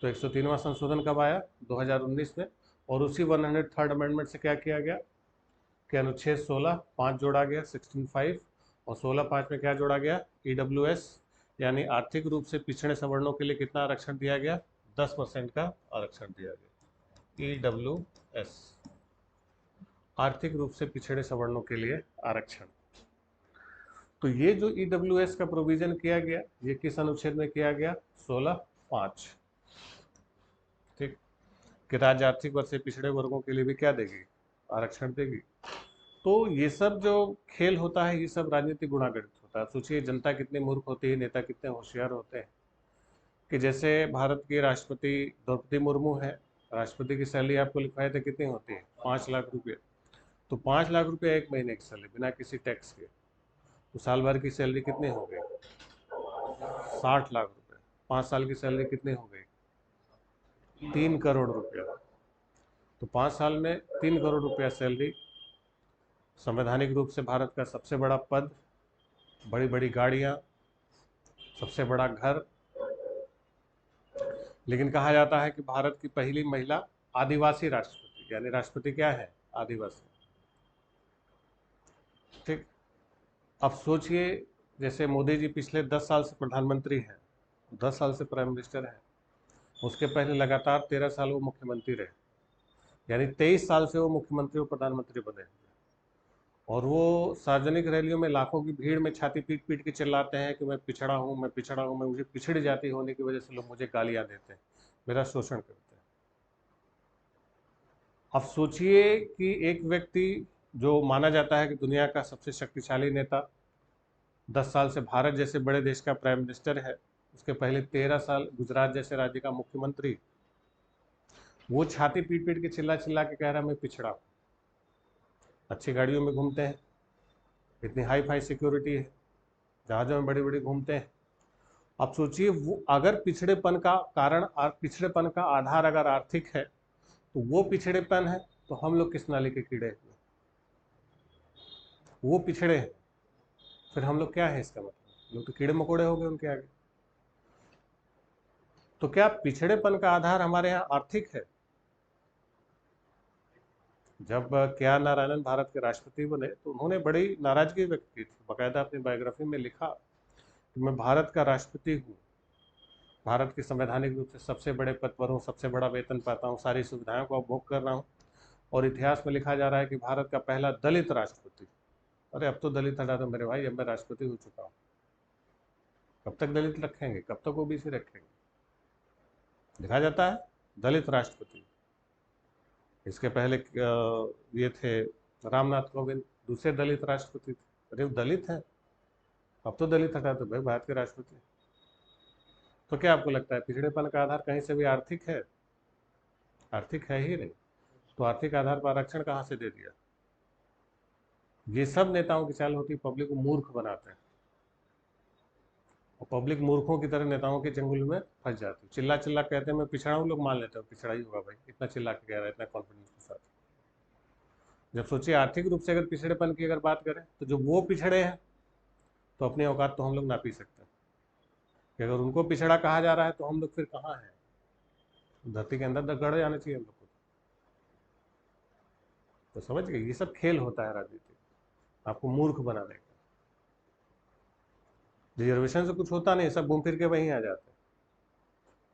तो 103वां संशोधन कब आया? 2019 में। और उसी 103rd अमेंडमेंट से क्या किया गया कि अनुच्छेद 16 5 जोड़ा गया, 16(5), और 16(5) में क्या जोड़ा गया? EWS, यानी आर्थिक रूप से पिछड़े सवर्णों के लिए कितना आरक्षण दिया गया? 10% का आरक्षण दिया गया। EWS, आर्थिक रूप से पिछड़े सवर्णों के लिए आरक्षण। तो ये जो EWS का प्रोविजन किया गया, ये किस अनुच्छेद में किया गया? 16(5). कि राज्य आर्थिक वर्ग से पिछड़े वर्गों के लिए भी क्या देगी, आरक्षण देगी। तो ये सब जो खेल होता है, ये सब राजनीतिक गुणागणित होता है। सोचिए जनता कितनी मूर्ख होती है, नेता कितने होशियार होते हैं। कि जैसे भारत की राष्ट्रपति द्रौपदी मुर्मू है, राष्ट्रपति की सैलरी आपको लिखवाए थे कितनी होती है, 5 लाख रुपये। तो 5 लाख रुपये एक महीने की सैलरी बिना किसी टैक्स के, तो साल भर की सैलरी कितनी हो गई, 60 लाख रुपये। 5 साल की सैलरी कितनी हो गई, 3 करोड़ रुपया। तो 5 साल में 3 करोड़ रुपया सैलरी, संवैधानिक रूप से भारत का सबसे बड़ा पद, बड़ी बड़ी गाड़ियाँ, सबसे बड़ा घर। लेकिन कहा जाता है कि भारत की पहली महिला आदिवासी राष्ट्रपति, यानी राष्ट्रपति क्या है, आदिवासी। ठीक। अब सोचिए, जैसे मोदी जी पिछले 10 साल से प्रधानमंत्री हैं, 10 साल से प्राइम मिनिस्टर हैं, उसके पहले लगातार 13 साल वो मुख्यमंत्री रहे, यानी 23 साल से वो मुख्यमंत्री और प्रधानमंत्री बने हुए। और वो सार्वजनिक रैलियों में लाखों की भीड़ में छाती पीट पीट के चिल्लाते हैं कि मैं पिछड़ा हूँ, मैं पिछड़ा हूँ, मैं, मुझे पिछड़ी जाति होने की वजह से लोग मुझे गालियाँ देते हैं, मेरा शोषण करते हैं। अब सोचिए कि एक व्यक्ति जो माना जाता है कि दुनिया का सबसे शक्तिशाली नेता, 10 साल से भारत जैसे बड़े देश का प्राइम मिनिस्टर है, उसके पहले 13 साल गुजरात जैसे राज्य का मुख्यमंत्री, वो छाती पीट पीट के चिल्ला चिल्ला के कह रहा मैं पिछड़ा हूँ। अच्छी गाड़ियों में घूमते हैं, इतनी हाई फाई सिक्योरिटी है, जहाज़ों में बड़ी बड़ी घूमते हैं। अब सोचिए वो अगर पिछड़ेपन का कारण, पिछड़ेपन का आधार अगर आर्थिक है, तो वो पिछड़ेपन है, तो हम लोग किस नाले के कीड़े हैं, वो पिछड़े हैं, फिर हम लोग क्या है, इसका मतलब लोग तो कीड़े मकोड़े हो गए उनके आगे। तो क्या पिछड़ेपन का आधार हमारे यहाँ आर्थिक है? जब के आर नारायणन भारत के राष्ट्रपति बने तो उन्होंने बड़ी नाराजगी व्यक्त की थी, बाकायदा अपनी बायोग्राफी में लिखा कि मैं भारत का राष्ट्रपति हूँ, भारत के संवैधानिक रूप से सबसे बड़े पद पर हूँ, सबसे बड़ा वेतन पाता हूँ, सारी सुविधाओं को उपभोग कर रहा हूँ, और इतिहास में लिखा जा रहा है कि भारत का पहला दलित राष्ट्रपति। अरे अब तो दलित हटा दो मेरे भाई, अब मैं राष्ट्रपति हो चुका हूँ। कब तक दलित रखेंगे, कब तक ओबीसी रखेंगे? लिखा जाता है दलित राष्ट्रपति। इसके पहले ये थे रामनाथ कोविंद, दूसरे दलित राष्ट्रपति थे। अरे वो दलित है, अब तो दलित हटा दो भाई, भारत के राष्ट्रपति। तो क्या आपको लगता है पिछड़ेपन का आधार कहीं से भी आर्थिक है? आर्थिक है ही नहीं। तो आर्थिक आधार पर आरक्षण कहाँ से दे दिया? ये सब नेताओं की चाल होती है, पब्लिक को मूर्ख बनाते हैं, और पब्लिक मूर्खों की तरह नेताओं के चंगुल में फंस जाती है। चिल्ला चिल्ला कहते हैं मैं पिछड़ा हूँ, लोग मान लेते हैं पिछड़ा ही होगा भाई, इतना चिल्ला के कह रहा है, इतना कॉन्फिडेंस के साथ। जब सोचिए आर्थिक रूप से अगर पिछड़ेपन की अगर बात करें, तो जो वो पिछड़े हैं, तो अपनी औकात तो हम लोग नाप ही सकते हैं कि अगर उनको पिछड़ा कहा जा रहा है तो हम लोग फिर कहाँ हैं? धरती के अंदर गड़ जाना चाहिए हम लोग को। तो समझ गए, ये सब खेल होता है राजनीति, आपको मूर्ख बनाने का। रिजर्वेशन से कुछ होता नहीं, सब घूम फिर के वहीं आ जाते हैं।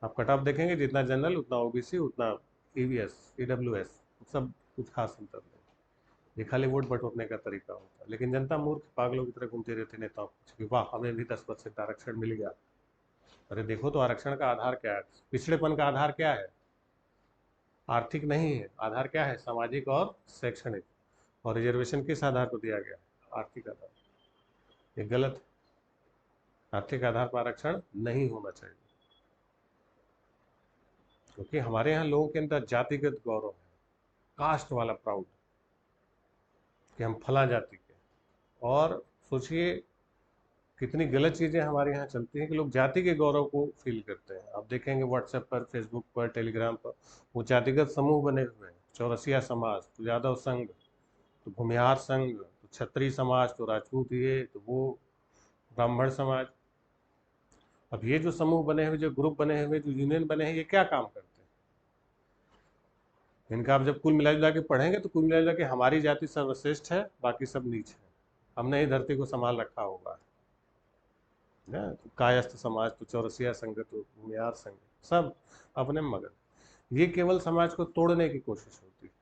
आप कट ऑफ देखेंगे, जितना जनरल उतना ओबीसी उतना ईवीएस ईडब्ल्यूएस, सब कुछ खास अंतर नहीं। ये खाली वोट बटोरने का तरीका होता है। लेकिन जनता मूर्ख पागलों की तरह घूमती रहती है नेताओं कि वाह हमें भी 10% आरक्षण मिल गया। अरे देखो तो आरक्षण का आधार क्या है, पिछड़ेपन का आधार क्या है? आर्थिक नहीं है, आधार क्या है? सामाजिक और शैक्षणिक। और रिजर्वेशन किस आधार पर दिया गया? आर्थिक आधार। ये गलत है, आर्थिक आधार पर आरक्षण नहीं होना चाहिए, क्योंकि हमारे यहाँ लोगों के अंदर जातिगत गौरव है, कास्ट वाला प्राउड, कि हम फला जाति के। और सोचिए कितनी गलत चीज़ें हमारे यहाँ चलती हैं कि लोग जाति के गौरव को फील करते हैं। आप देखेंगे व्हाट्सएप पर, फेसबुक पर, टेलीग्राम पर, वो जातिगत समूह बने हुए हैं, चौरसिया समाज तो यादव संघ, तो भूमिहार संघ, तो क्षत्रिय समाज, तो राजपूत, ये तो वो, ब्राह्मण समाज। अब ये जो समूह बने हुए, जो ग्रुप बने हुए, जो यूनियन बने हैं, ये क्या काम करते हैं? इनका आप जब कुल मिला जुला के पढ़ेंगे तो कुल मिला जुला के हमारी जाति सर्वश्रेष्ठ है, बाकी सब नीच है। हमने ही धरती को संभाल रखा होगा ना। तो कायस्थ समाज, तो चौरसिया संघ, तो भूमिहार संघ, सब अपने मगन। ये केवल समाज को तोड़ने की कोशिश होती है।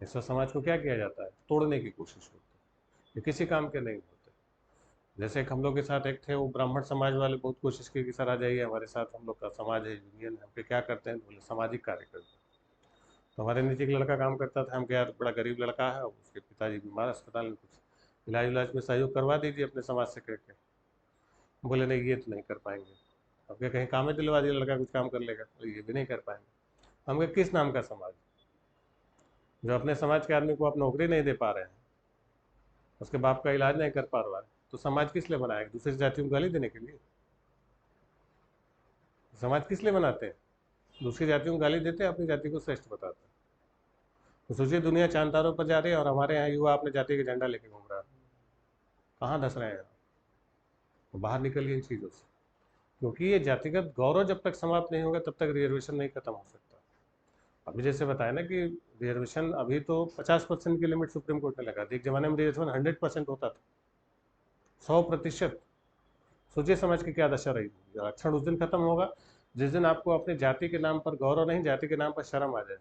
ऐसा समाज को क्या किया जाता है? तोड़ने की कोशिश होती है। ये किसी काम के नहीं होते। जैसे एक हम लोग के साथ एक थे, वो ब्राह्मण समाज वाले बहुत कोशिश की कि सर आ जाइए हमारे साथ, हम लोग का समाज है, यूनियन है, हम क्या करते हैं, तो बोले सामाजिक कार्य करते हैं। तो हमारे नीचे एक लड़का काम करता था, हम क्या यार बड़ा गरीब लड़का है, उसके पिताजी बीमार, अस्पताल में, कुछ इलाज उलाज में सहयोग करवा दीजिए अपने समाज से करके। बोले नहीं ये तो नहीं कर पाएंगे। अब क्या कहीं काम में दिलवा दिया, लड़का कुछ काम कर लेगा, तो ये भी नहीं कर पाएंगे। हम क्या किस नाम का समाज, जो अपने समाज के आदमी को आप नौकरी नहीं दे पा रहे हैं, उसके बाप का इलाज नहीं कर पा रहा है, तो समाज किस लिए बनाया, दूसरी जातियों को गाली देने के लिए? समाज किस लिए बनाते हैं? दूसरी जातियों को गाली देते हैं, अपनी जाति को श्रेष्ठ बताते हैं। तो सोचिए दुनिया चांद तारों पर जा रही है और हमारे यहाँ युवा अपने जाति का झंडा लेके घूम रहा है। कहाँ धंस रहे हैं आप? तो बाहर निकलिए इन चीज़ों से, क्योंकि ये जातिगत गौरव जब तक समाप्त नहीं होगा तब तक रिजर्वेशन नहीं खत्म हो सकता। अभी जैसे बताया ना कि रिजर्वेशन अभी तो 50% की लिमिट सुप्रीम कोर्ट ने लगा दी, एक जमाने में रिजर्वेशन 100% होता था, 100%। सोचिए समाज की क्या दशा रही। आरक्षण उस दिन खत्म होगा जिस दिन आपको अपनी जाति के नाम पर गौरव नहीं, जाति के नाम पर शर्म आ जाए,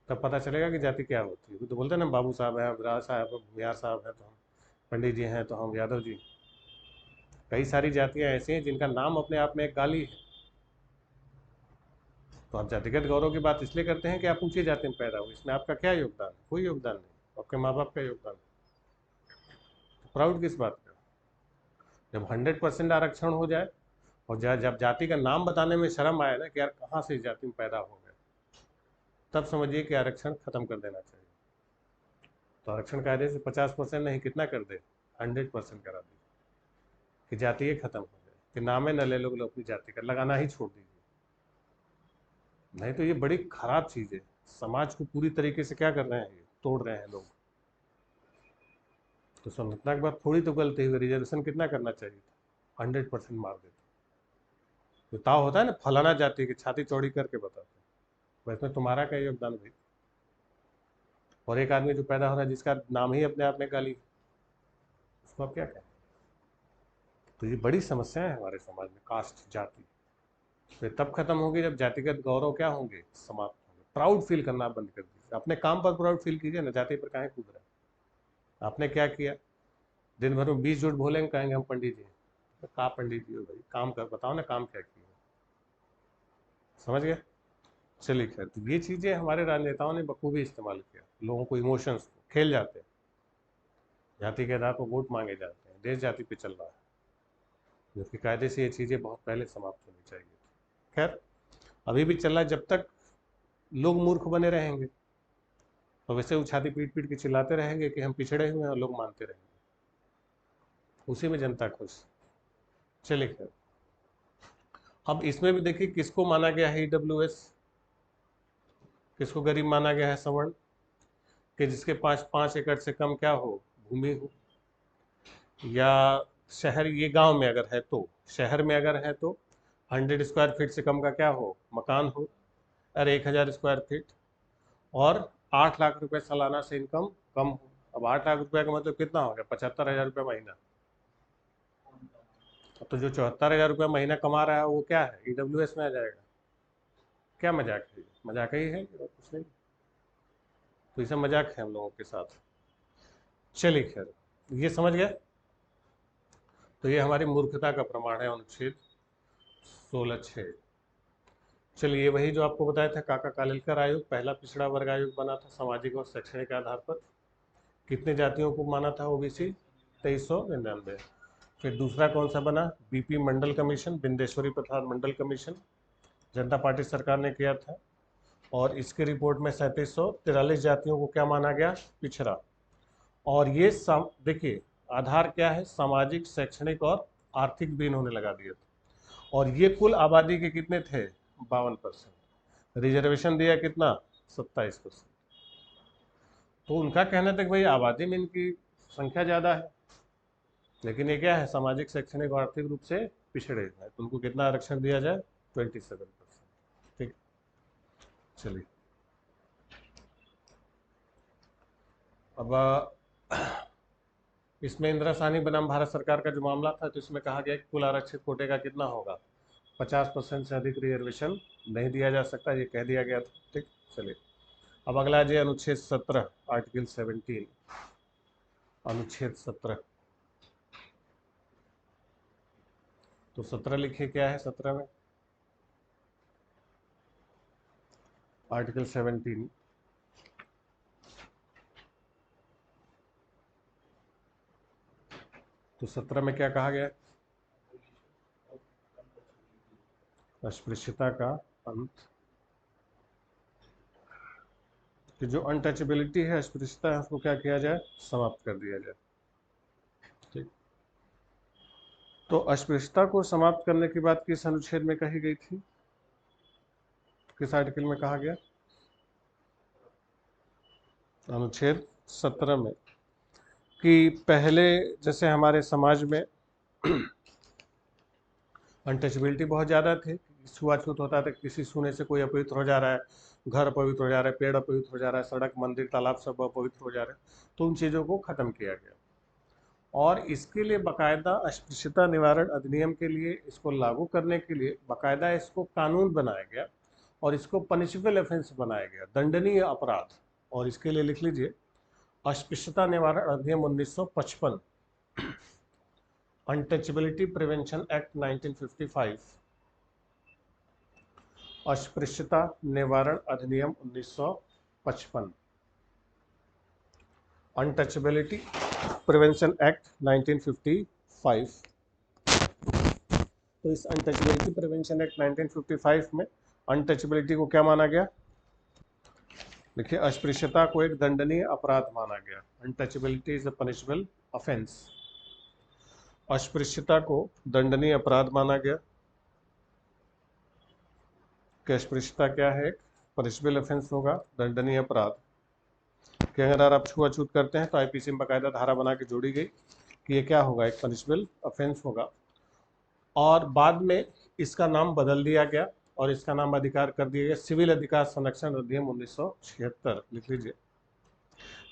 तब पता चलेगा कि जाति क्या होती है। तो बोलते हैं ना, बाबू साहब हैं, विराज साहब हैं, भूमियार साहब हैं तो हम, पंडित जी हैं तो हम यादव जी। कई सारी जातियां ऐसी हैं जिनका नाम अपने आप में एक गाली है। तो आप जातिगत गौरव की बात इसलिए करते हैं कि आप ऊंची जाति में पैदा हुए, इसमें आपका क्या योगदान है? कोई योगदान नहीं, आपके माँ बाप का योगदान है। तो प्राउड किस बात का? जब 100% आरक्षण हो जाए और जब जाति का नाम बताने में शर्म आए ना कि यार कहाँ से इस जाति में पैदा हो गए, तब समझिए कि आरक्षण खत्म कर देना चाहिए। तो आरक्षण कायदे से 50% नहीं, कितना कर दे, 100% करा दे कि जाति ये खत्म हो जाए, कि नामे न ले लो अपनी जाति का, लगाना ही छोड़ दीजिए। नहीं तो ये बड़ी खराब चीज़ है, समाज को पूरी तरीके से क्या कर रहे हैं, ये तोड़ रहे हैं लोग। तो स्वतंत्रता के बाद थोड़ी तो गलती हुई, रिजर्वेशन कितना करना चाहिए था, 100% मार देते। जो ताव होता है ना फलाना जाति की, छाती चौड़ी करके बताते हैं, वैसे तुम्हारा क्या योगदान भाई? और एक आदमी जो पैदा हो रहा है जिसका नाम ही अपने आप में गाली, उसको आप क्या कहें? तो ये बड़ी समस्या है हमारे समाज में, कास्ट, जाति। तो ये तब खत्म होगी जब जातिगत गौरव क्या होंगे, समाप्त होंगे। प्राउड फील करना बंद कर दीजिए, अपने काम पर प्राउड फील कीजिए ना, जाति पर काहे कूद रहे हैं? आपने क्या किया? दिन भर में 20 झूठ बोलेंगे, कहेंगे हम पंडित जी हैं। तो कहा पंडित जी हो भाई, काम कर, बताओ ना काम क्या किया। समझ गए? चलिए खैर, तो ये चीज़ें हमारे राजनेताओं ने बखूबी इस्तेमाल किया, लोगों को इमोशंस खेल जाते हैं, जाति के आधार पर वोट मांगे जाते हैं, देश जाति पे चल रहा है, जबकि कायदे से ये चीज़ें बहुत पहले समाप्त होनी चाहिए थी। खैर, अभी भी चल रहा है, जब तक लोग मूर्ख बने रहेंगे तो वैसे वो छाती पीट पीट के चिल्लाते रहेंगे कि हम पिछड़े हुए हैं और लोग मानते रहेंगे, उसी में जनता खुश। चलिए खैर, अब इसमें भी देखिए किसको माना गया है EWS, किसको गरीब माना गया है, सवर्ण, कि जिसके पास 5 एकड़ से कम क्या हो, भूमि हो, या शहर, ये गांव में अगर है तो, शहर में अगर है तो 100 स्क्वायर फीट से कम का क्या हो, मकान हो, अरे 1000 स्क्वायर फीट, और 8 लाख रुपए सालाना से इनकम कम हो। अब 8 लाख रुपए का मतलब कितना हो गया, 75,000 रुपये महीना। तो जो 74,000 रुपये महीना कमा रहा है वो क्या है, EWS में आ जाएगा? क्या मजाक है, मजाक ही है और कुछ नहीं। तो ये सब मजाक है हम लोगों के साथ। चलिए खैर, ये समझ गए। तो ये हमारी मूर्खता का प्रमाण है, अनुच्छेद 16(6). चलिए, वही जो आपको बताया था, काका कालेलकर आयोग पहला पिछड़ा वर्ग आयोग बना था सामाजिक और शैक्षणिक आधार पर। कितने जातियों को माना था OBC? 2399। फिर दूसरा कौन सा बना, BP मंडल कमीशन, बिंदेश्वरी प्रसाद मंडल कमीशन, जनता पार्टी सरकार ने किया था। और इसकी रिपोर्ट में 3743 जातियों को क्या माना गया, पिछड़ा। और ये देखिए, आधार क्या है, सामाजिक, शैक्षणिक और आर्थिक भी इन्होंने लगा दिया था। और ये कुल आबादी के कितने थे, 52%। रिजर्वेशन दिया कितना, 27%। तो उनका कहना था कि भाई आबादी में इनकी संख्या ज़्यादा है, लेकिन ये क्या है, सामाजिक, शैक्षणिक और आर्थिक रूप से पिछड़े हैं, तो उनको कितना आरक्षण दिया जाए, 27%। ठीक, चलिए। अब इसमें इंदिरा साहनी बनाम भारत सरकार का जो मामला था, तो इसमें कहा गया कि कुल आरक्षित कोटे का कितना होगा, 50% से अधिक रिजर्वेशन नहीं दिया जा सकता, ये कह दिया गया था। ठीक, चलिए। अब अगला जो अनुच्छेद 17, आर्टिकल 17, अनुच्छेद 17। तो 17 लिखिए, क्या है 17 में? आर्टिकल 17। तो 17 में क्या कहा गया? अस्पृश्यता का अंत, कि जो अनटचेबिलिटी है, अस्पृश्यता है, उसको क्या किया जाए? समाप्त कर दिया जाए। ठीक। तो अस्पृश्यता को समाप्त करने की बात किस अनुच्छेद में कही गई थी? किस आर्टिकल में कहा गया? अनुच्छेद 17 में। कि पहले जैसे हमारे समाज में अनटचेबिलिटी बहुत ज़्यादा थी, छुआछूत होता था, किसी छूने से कोई अपवित्र हो जा रहा है, घर अपवित्र हो जा रहा है, पेड़ अपवित्र हो जा रहा है, सड़क मंदिर तालाब सब अपवित्र हो जा रहे हैं। तो उन चीज़ों को ख़त्म किया गया, और इसके लिए बाकायदा अस्पृश्यता निवारण अधिनियम के लिए, इसको लागू करने के लिए बाकायदा इसको कानून बनाया गया, और इसको पनिशेबल ऑफेंस बनाया गया, दंडनीय अपराध। और इसके लिए लिख लीजिए, अस्पृश्यता निवारण अधिनियम 1955, अनटचेबिलिटी प्रिवेंशन एक्ट 1955, अस्पृश्यता निवारण अधिनियम 1955, अनटचेबिलिटी प्रिवेंशन एक्ट 1955। तो इस अनटचेबिलिटी प्रिवेंशन एक्ट 1955 में अनटचेबिलिटी को क्या माना गया? देखिए, अस्पृश्यता को एक दंडनीय अपराध माना गया। Untouchability is a punishable offence. अस्पृश्यता को दंडनीय अपराध माना गया कि अस्पृश्यता क्या है? एक पनिशेबल ऑफेंस होगा, दंडनीय अपराध। कि अगर आप छुआछूत करते हैं तो आईपीसी में बाकायदा धारा बना के जोड़ी गई कि ये क्या होगा? एक पनिशेबल ऑफेंस होगा। और बाद में इसका नाम बदल दिया गया, और इसका नाम अधिकार कर दिया गया सिविल अधिकार संरक्षण अधिनियम 1976। लिख लीजिए,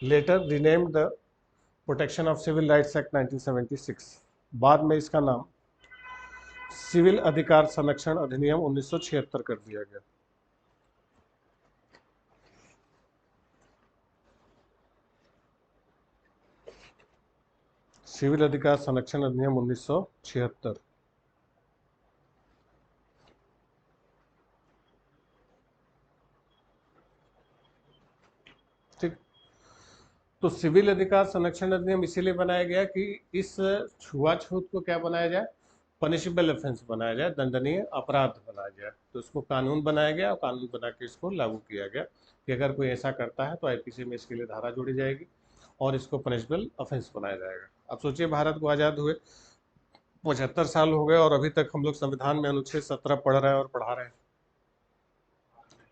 later renamed the protection of civil rights act 1976। बाद में इसका नाम सिविल अधिकार संरक्षण अधिनियम 1976 कर दिया गया। सिविल अधिकार संरक्षण अधिनियम 1976। ठीक। तो सिविल अधिकार संरक्षण अधिनियम इसीलिए बनाया गया कि इस छुआछूत को क्या बनाया जाए? पनिशेबल ऑफेंस बनाया जाए, दंडनीय अपराध बनाया जाए। तो इसको कानून बनाया गया, और कानून बना के इसको लागू किया गया कि अगर कोई ऐसा करता है तो आईपीसी में इसके लिए धारा जोड़ी जाएगी, और इसको पनिशेबल ऑफेंस बनाया जाएगा। अब सोचिए, भारत को आज़ाद हुए 75 साल हो गए, और अभी तक हम लोग संविधान में अनुच्छेद 17 पढ़ रहे हैं और पढ़ा रहे हैं।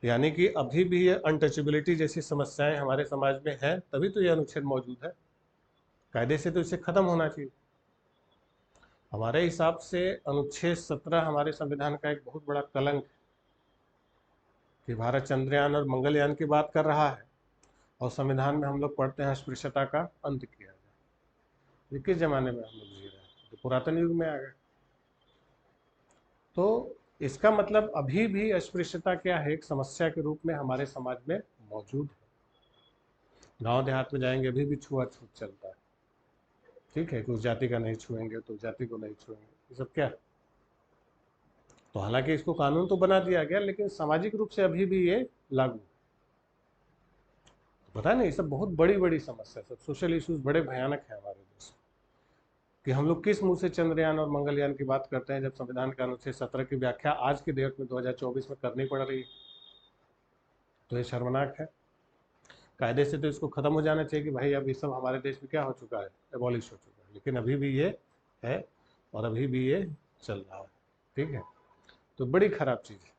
यानी कि अभी भी ये अनटचेबिलिटी जैसी समस्याएं हमारे समाज में हैं, तभी तो ये अनुच्छेद मौजूद है। कायदे से तो इसे खत्म होना चाहिए। हमारे हिसाब से अनुच्छेद 17 हमारे संविधान का एक बहुत बड़ा कलंक है कि भारत चंद्रयान और मंगलयान की बात कर रहा है, और संविधान में हम लोग पढ़ते हैं अस्पृश्यता का अंत किया जाए। ये किस जमाने में हम लोग जी रहे हैं? तो पुरातन युग में आ गए। तो इसका मतलब अभी भी अस्पृश्यता क्या है? एक समस्या के रूप में हमारे समाज में मौजूद है। गांव देहात में जाएंगे, अभी भी छुआछूत चलता है। ठीक है कि उस जाति का नहीं छुएंगे तो उस जाति को नहीं छुएंगे, ये सब क्या? तो हालांकि इसको कानून तो बना दिया गया, लेकिन सामाजिक रूप से अभी भी ये लागू। पता नहीं, ये सब बहुत बड़ी बड़ी समस्या, सब सोशल इश्यूज बड़े भयानक है हमारे देश में। कि हम लोग किस मुंह से चंद्रयान और मंगलयान की बात करते हैं, जब संविधान के अनुच्छेद 17 की व्याख्या आज की डेट में 2024 में करनी पड़ रही है। तो ये शर्मनाक है। कायदे से तो इसको खत्म हो जाना चाहिए कि भाई अब ये सब हमारे देश में क्या हो चुका है? एबॉलिश हो चुका है। लेकिन अभी भी ये है, और अभी भी ये चल रहा है। ठीक है, तो बड़ी खराब चीज़ है।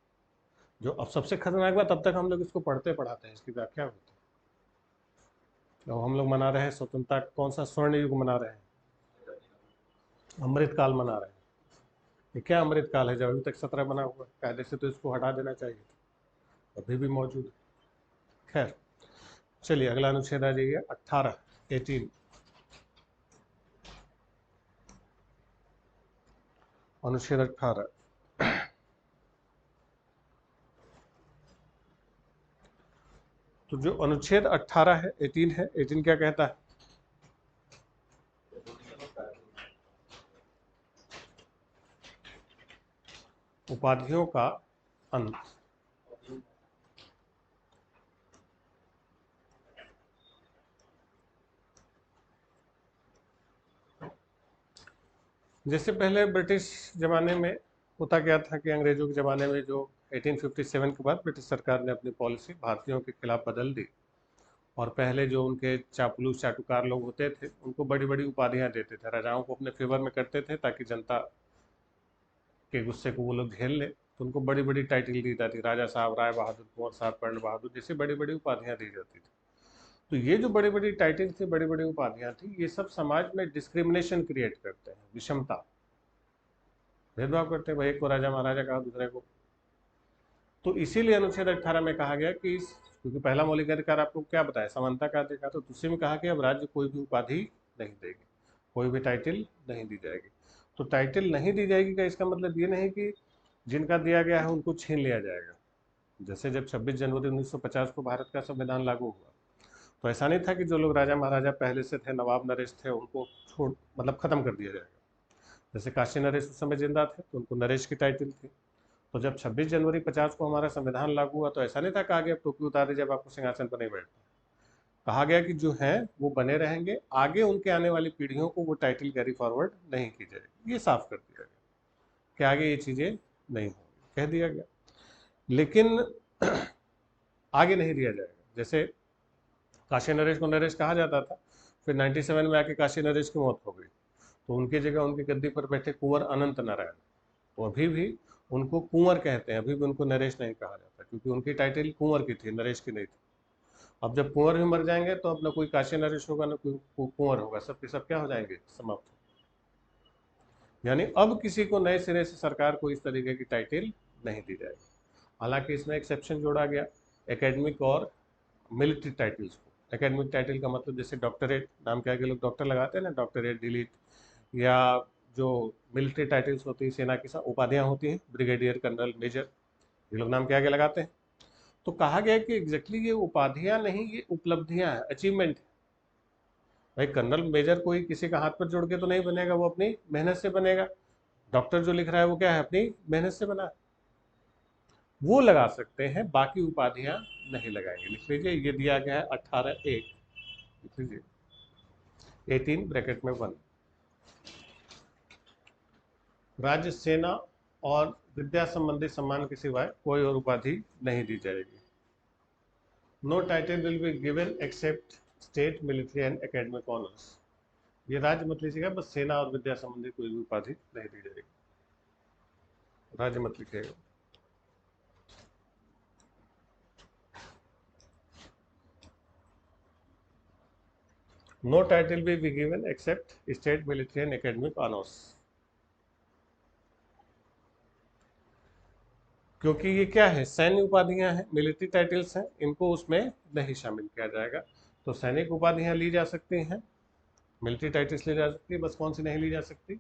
जो अब सबसे खतरनाक बात, तब तक हम लोग इसको पढ़ते पढ़ाते हैं, इसकी व्याख्या होती है। तो हम लोग मना रहे हैं स्वतंत्रता, कौन सा स्वर्ण युग मना रहे हैं? अमृत काल मना रहे हैं। ये क्या अमृत काल है जब अभी तक 17 बना हुआ है? कायदे से तो इसको हटा देना चाहिए, अभी भी मौजूद है। खैर, चलिए अगला अनुच्छेद आ जाइए, 18 अनुच्छेद 18। तो जो अनुच्छेद 18 है, 18 है, 18 क्या कहता है? उपाधियों का अंत। जैसे पहले ब्रिटिश ज़माने में होता क्या था कि अंग्रेज़ों के ज़माने में जो 1857 के बाद ब्रिटिश सरकार ने अपनी पॉलिसी भारतीयों के खिलाफ बदल दी, और पहले जो उनके चापलूस चाटुकार लोग होते थे उनको बड़ी बड़ी उपाधियां देते थे, राजाओं को अपने फेवर में करते थे ताकि जनता के गुस्से को वो लोग झेल ले। तो उनको बड़ी बड़ी टाइटल दी जाती, राजा साहब, राय बहादुर, कुंवर साहब, कर्ण बहादुर, जैसी बड़ी बड़ी उपाधियां दी जाती थी। तो ये जो बड़ी बड़ी टाइटल थी, बड़ी बड़ी उपाधियां थी, ये सब समाज में डिस्क्रिमिनेशन क्रिएट करते हैं, विषमता, भेदभाव करते हैं। भाई एक को राजा महाराजा कहा, दूसरे को। तो इसीलिए अनुच्छेद 18 में कहा गया कि क्योंकि पहला मौलिक अधिकार आपको क्या बताया, समानता का अधिकार, तो दूसरे में कहा कि अब राज्य कोई भी उपाधि नहीं देगी, कोई भी टाइटल नहीं दी जाएगी। तो टाइटल नहीं दी जाएगी का इसका मतलब ये नहीं कि जिनका दिया गया है उनको छीन लिया जाएगा। जैसे जब 26 जनवरी 1950 को भारत का संविधान लागू हुआ, तो ऐसा नहीं था कि जो लोग राजा महाराजा पहले से थे, नवाब नरेश थे, उनको छोड़ मतलब खत्म कर दिया जाएगा। जैसे काशी नरेश उस समय जिंदा थे तो उनको नरेश की टाइटल थी। तो जब 26 जनवरी 50 को हमारा संविधान लागू हुआ तो ऐसा नहीं था कहा गया टोपी उतार दीजिए, जब आपको सिंहासन पर नहीं बैठना। कहा गया कि जो हैं वो बने रहेंगे, आगे उनके आने वाली पीढ़ियों को वो टाइटल कैरी फॉरवर्ड नहीं की जाएगी, ये साफ कर दिया गया कि आगे ये चीज़ें नहीं होंगी, कह दिया गया। लेकिन आगे नहीं दिया जाएगा। जैसे काशी नरेश को नरेश कहा जाता था, फिर 97 में आके काशी नरेश की मौत हो गई, तो उनकी जगह उनकी गद्दी पर बैठे कुंवर अनंत नारायण, तो अभी भी उनको कुंवर कहते हैं, अभी भी उनको नरेश नहीं कहा जाता, क्योंकि उनकी टाइटल कुंवर की थी, नरेश की नहीं थी। अब जब कुंवर भी मर जाएंगे तो अब ना कोई काशी नरेश होगा, ना कोई कुंवर होगा, सब के सब क्या हो जाएंगे, समाप्त। यानी अब किसी को नए सिरे से सरकार को इस तरीके की टाइटल नहीं दी जाएगी। हालांकि इसमें एक्सेप्शन जोड़ा गया एकेडमिक और मिलिट्री टाइटल्स को। एकेडमिक टाइटल का मतलब जैसे डॉक्टरेट, नाम के आगे लोग डॉक्टर लगाते हैं ना, डॉक्टरेट, डिलीट, या जो मिलिट्री टाइटल्स होती है, सेना की उपाधियां होती हैं, ब्रिगेडियर, कर्नल, मेजर, ये लोग नाम के आगे लगाते हैं। तो कहा गया कि एग्जैक्टली ये उपाधियां नहीं, ये उपलब्धियां हैं, अचीवमेंट है। भाई कर्नल मेजर कोई किसी का हाथ पर जोड़ के तो नहीं बनेगा, वो अपनी मेहनत से बनेगा। डॉक्टर जो लिख रहा है वो क्या है, अपनी मेहनत से बना है, वो लगा सकते हैं, बाकी उपाधियां नहीं लगाएंगे। लिख लीजिए, ये दिया गया है 18(1), लिख लीजिए 18 ब्रैकेट में 1। राज्य, सेना और विद्या संबंधी सम्मान के सिवाय कोई और उपाधि नहीं दी जाएगी। No title will be given except state, military and academic honours. ये राज्य मत लीजिएगा, बस सेना और विद्या संबंधी कोई भी उपाधि नहीं दी जाएगी, राज्य मत लिखिएगा। No title will be given except state, military and academic honours. क्योंकि ये क्या है, सैन्य उपाधियां हैं, मिलिट्री टाइटल्स हैं, इनको उसमें नहीं शामिल किया जाएगा। तो सैनिक उपाधियां ली जा सकती हैं, मिलिट्री टाइटल्स ली जा सकती है, बस कौन सी नहीं ली जा सकती,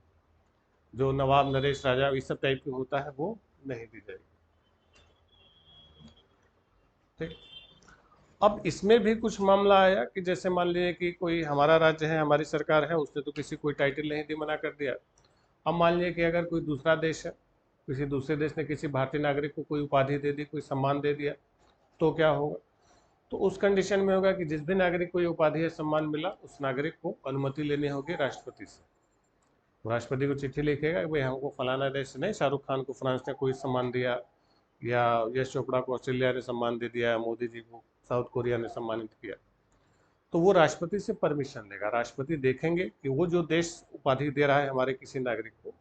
जो नवाब, नरेश, राजा, इस सब टाइप की होता है, वो नहीं दी जाएगी। ठीक। अब इसमें भी कुछ मामला आया कि जैसे मान लीजिए कि कोई हमारा राज्य है, हमारी सरकार है, उसने तो किसी कोई टाइटल नहीं दी, मना कर दिया। अब मान लीजिए कि अगर कोई दूसरा देश है, किसी दूसरे देश ने किसी भारतीय नागरिक को कोई उपाधि दे दी, कोई सम्मान दे दिया, तो क्या होगा। तो उस कंडीशन में होगा कि जिस भी नागरिक को ये उपाधि या सम्मान मिला, उस नागरिक को अनुमति लेनी होगी राष्ट्रपति से। तो राष्ट्रपति को चिट्ठी लिखेगा कि भाई हमको फलाना देश नहीं, शाहरुख खान को फ्रांस ने कोई सम्मान दिया, या यश चोपड़ा को ऑस्ट्रेलिया ने सम्मान दे दिया, मोदी जी को साउथ कोरिया ने सम्मानित किया। तो वो राष्ट्रपति से परमिशन लेगा, राष्ट्रपति देखेंगे कि वो जो देश उपाधि दे रहा है हमारे किसी नागरिक को,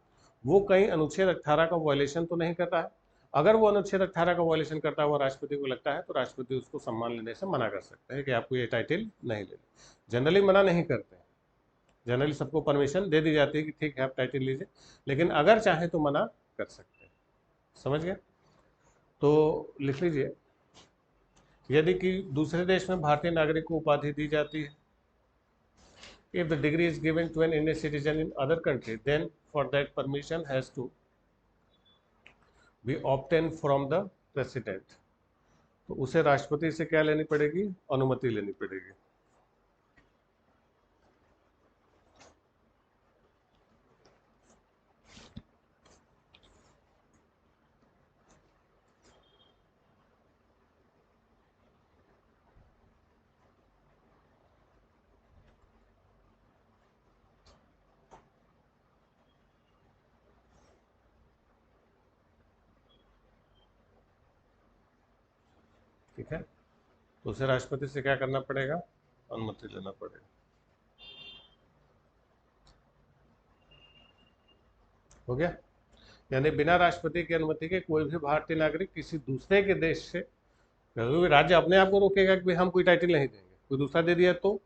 वो कहीं अनुच्छेद 18 का वायलेशन तो नहीं कर रहा है। अगर वो अनुच्छेद 18 का वायलेशन करता हुआ राष्ट्रपति को लगता है, तो राष्ट्रपति उसको सम्मान लेने से मना कर सकते हैं कि आपको ये टाइटल नहीं लेना। जनरली मना नहीं करते हैं, जनरली सबको परमिशन दे दी जाती है कि ठीक है आप टाइटल लीजिए, लेकिन अगर चाहे तो मना कर सकते हैं। समझ गए। तो लिख लीजिए, यदि कि दूसरे देश में भारतीय नागरिक को उपाधि दी जाती है, if the degree is given to an Indian citizen in other country, then for that permission has to be obtained from the president। तो उसे राष्ट्रपति से क्या लेनी पड़ेगी, अनुमति लेनी पड़ेगी। ठीक है, तो उसे राष्ट्रपति से क्या करना पड़ेगा, अनुमति लेना पड़ेगा। हो गया, यानी बिना राष्ट्रपति की अनुमति के कोई भी भारतीय नागरिक किसी दूसरे के देश से, क्योंकि राज्य अपने आप को रोकेगा कि भाई हम कोई टाइटल नहीं देंगे, कोई दूसरा दे दिया तो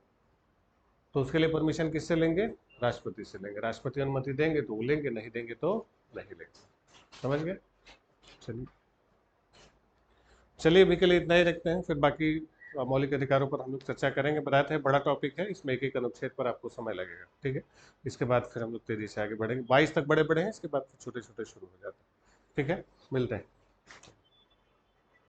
उसके लिए परमिशन किससे लेंगे, राष्ट्रपति से लेंगे। राष्ट्रपति अनुमति देंगे तो वो लेंगे, नहीं देंगे तो नहीं लेंगे। समझ गए? चलिए चलिए अभी के लिए इतना ही रखते हैं, फिर बाकी मौलिक अधिकारों पर हम लोग चर्चा करेंगे। बताया था बड़ा टॉपिक है, इसमें एक एक अनुच्छेद पर आपको समय लगेगा। ठीक है, इसके बाद फिर हम लोग तेजी से आगे बढ़ेंगे। 22 तक बड़े बड़े हैं, इसके बाद फिर छोटे छोटे शुरू हो जाते हैं। ठीक है, मिलते हैं।